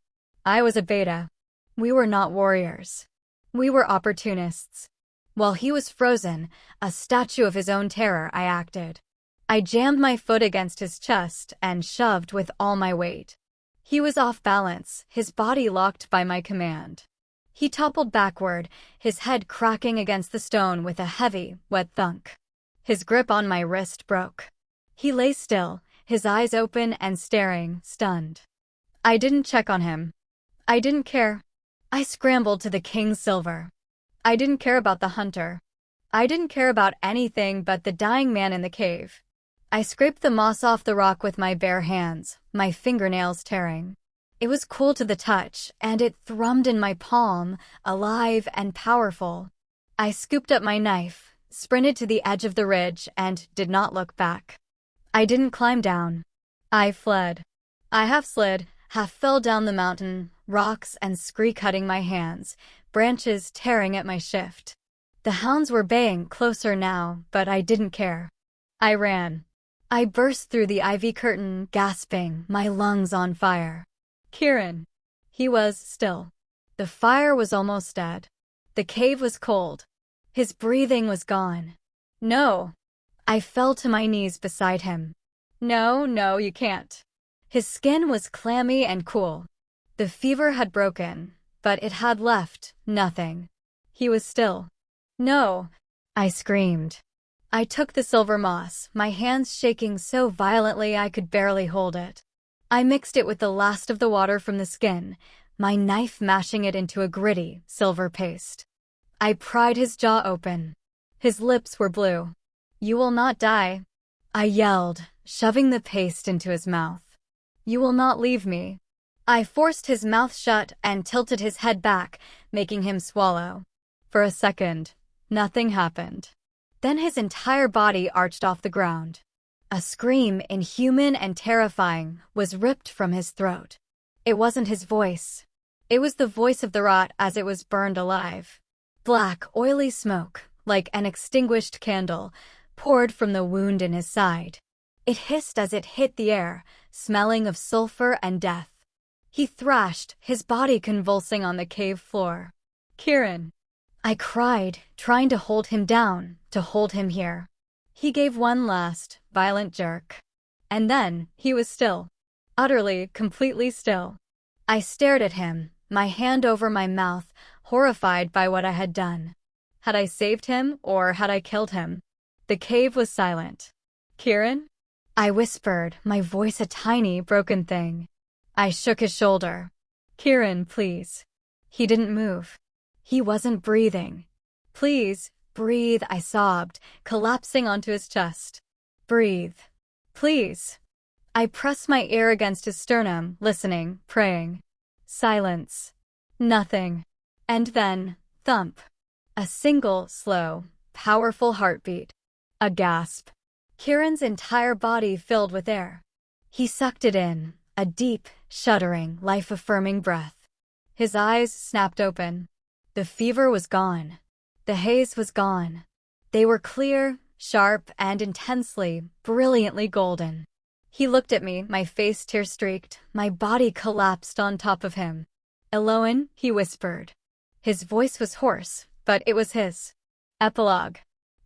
I was a beta. We were not warriors. We were opportunists. While he was frozen, a statue of his own terror, I acted. I jammed my foot against his chest and shoved with all my weight. He was off balance, his body locked by my command. He toppled backward, his head cracking against the stone with a heavy, wet thunk. His grip on my wrist broke. He lay still, his eyes open and staring, stunned. I didn't check on him. I didn't care. I scrambled to the king's silver. I didn't care about the hunter. I didn't care about anything but the dying man in the cave. I scraped the moss off the rock with my bare hands, my fingernails tearing. It was cool to the touch, and it thrummed in my palm, alive and powerful. I scooped up my knife, sprinted to the edge of the ridge, and did not look back. I didn't climb down. I fled. I half slid, half fell down the mountain, rocks and scree cutting my hands, branches tearing at my shift. The hounds were baying closer now, but I didn't care. I ran. I burst through the ivy curtain, gasping, my lungs on fire. Kieran. He was still. The fire was almost dead. The cave was cold. His breathing was gone. No. I fell to my knees beside him. No, you can't. His skin was clammy and cool. The fever had broken, but it had left nothing. He was still. No, I screamed. I took the silver moss, my hands shaking so violently I could barely hold it. I mixed it with the last of the water from the skin, my knife mashing it into a gritty, silver paste. I pried his jaw open. His lips were blue. "You will not die," I yelled, shoving the paste into his mouth. "You will not leave me." I forced his mouth shut and tilted his head back, making him swallow. For a second, nothing happened. Then his entire body arched off the ground. A scream, inhuman and terrifying, was ripped from his throat. It wasn't his voice. It was the voice of the rot as it was burned alive. Black, oily smoke, like an extinguished candle, poured from the wound in his side. It hissed as it hit the air, smelling of sulfur and death. He thrashed, his body convulsing on the cave floor. "Kieran!" I cried, trying to hold him down, to hold him here. He gave one last, violent jerk. And then, he was still. Utterly, completely still. I stared at him, my hand over my mouth, horrified by what I had done. Had I saved him, or had I killed him? The cave was silent. "Kieran?" I whispered, my voice a tiny, broken thing. I shook his shoulder. "Kieran, please." He didn't move. He wasn't breathing. "Please, breathe," I sobbed, collapsing onto his chest. "Breathe. Please." I pressed my ear against his sternum, listening, praying. Silence. Nothing. And then, thump. A single, slow, powerful heartbeat. A gasp. Kieran's entire body filled with air. He sucked it in, a deep, shuddering, life-affirming breath. His eyes snapped open. The fever was gone. The haze was gone. They were clear, sharp, and intensely, brilliantly golden. He looked at me, my face tear-streaked, my body collapsed on top of him. "Elowen," he whispered. His voice was hoarse, but it was his. Epilogue.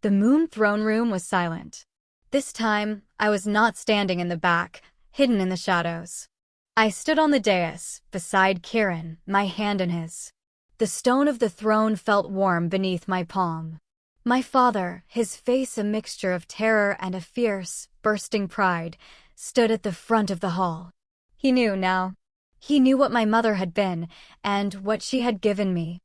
The moon throne room was silent. This time, I was not standing in the back, hidden in the shadows. I stood on the dais, beside Kieran, my hand in his. The stone of the throne felt warm beneath my palm. My father, his face a mixture of terror and a fierce, bursting pride, stood at the front of the hall. He knew now. He knew what my mother had been, and what she had given me.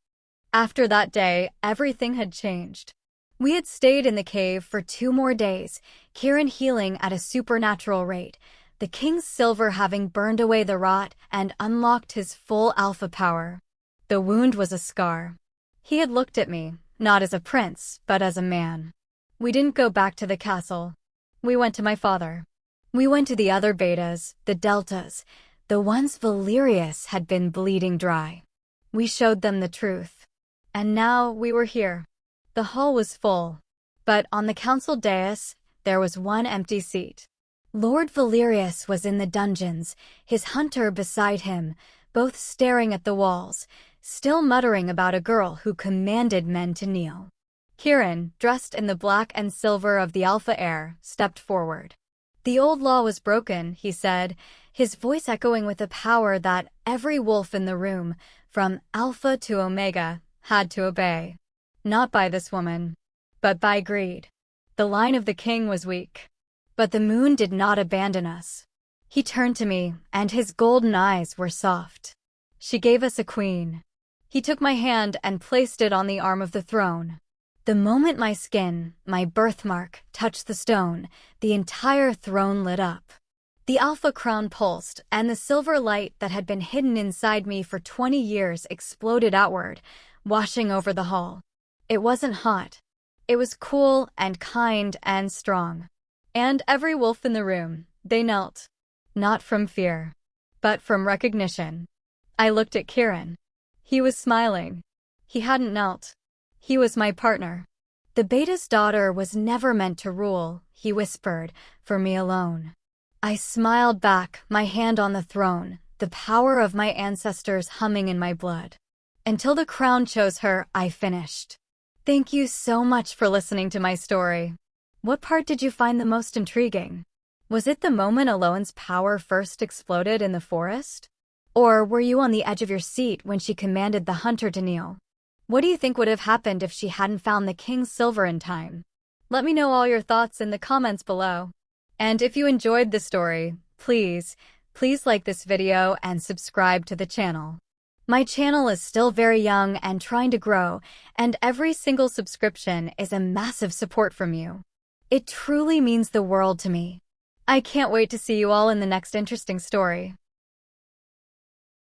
After that day, everything had changed. We had stayed in the cave for 2 more days, Kieran healing at a supernatural rate, the king's silver having burned away the rot and unlocked his full alpha power. The wound was a scar. He had looked at me, not as a prince, but as a man. We didn't go back to the castle. We went to my father. We went to the other betas, the deltas, the ones Valerius had been bleeding dry. We showed them the truth. And now we were here. The hall was full. But on the council dais, there was one empty seat. Lord Valerius was in the dungeons, his hunter beside him, both staring at the walls, still muttering about a girl who commanded men to kneel. Kieran, dressed in the black and silver of the Alpha heir, stepped forward. "The old law was broken," he said, his voice echoing with a power that every wolf in the room, from Alpha to Omega, had to obey. Not by this woman, but by greed. The line of the king was weak. But the moon did not abandon us. He turned to me, and his golden eyes were soft. "She gave us a queen." He took my hand and placed it on the arm of the throne. The moment my skin, my birthmark, touched the stone, the entire throne lit up. The alpha crown pulsed, and the silver light that had been hidden inside me for 20 years exploded outward, washing over the hall. It wasn't hot. It was cool and kind and strong. And every wolf in the room, they knelt. Not from fear, but from recognition. I looked at Kieran. He was smiling. He hadn't knelt. He was my partner. "The beta's daughter was never meant to rule," he whispered, "for me alone." I smiled back, my hand on the throne, the power of my ancestors humming in my blood. "Until the crown chose her," I finished. Thank you so much for listening to my story. What part did you find the most intriguing? Was it the moment Elowen's power first exploded in the forest? Or were you on the edge of your seat when she commanded the hunter to kneel? What do you think would have happened if she hadn't found the king's silver in time? Let me know all your thoughts in the comments below. And if you enjoyed the story, please like this video and subscribe to the channel. My channel is still very young and trying to grow, and every single subscription is a massive support from you. It truly means the world to me. I can't wait to see you all in the next interesting story.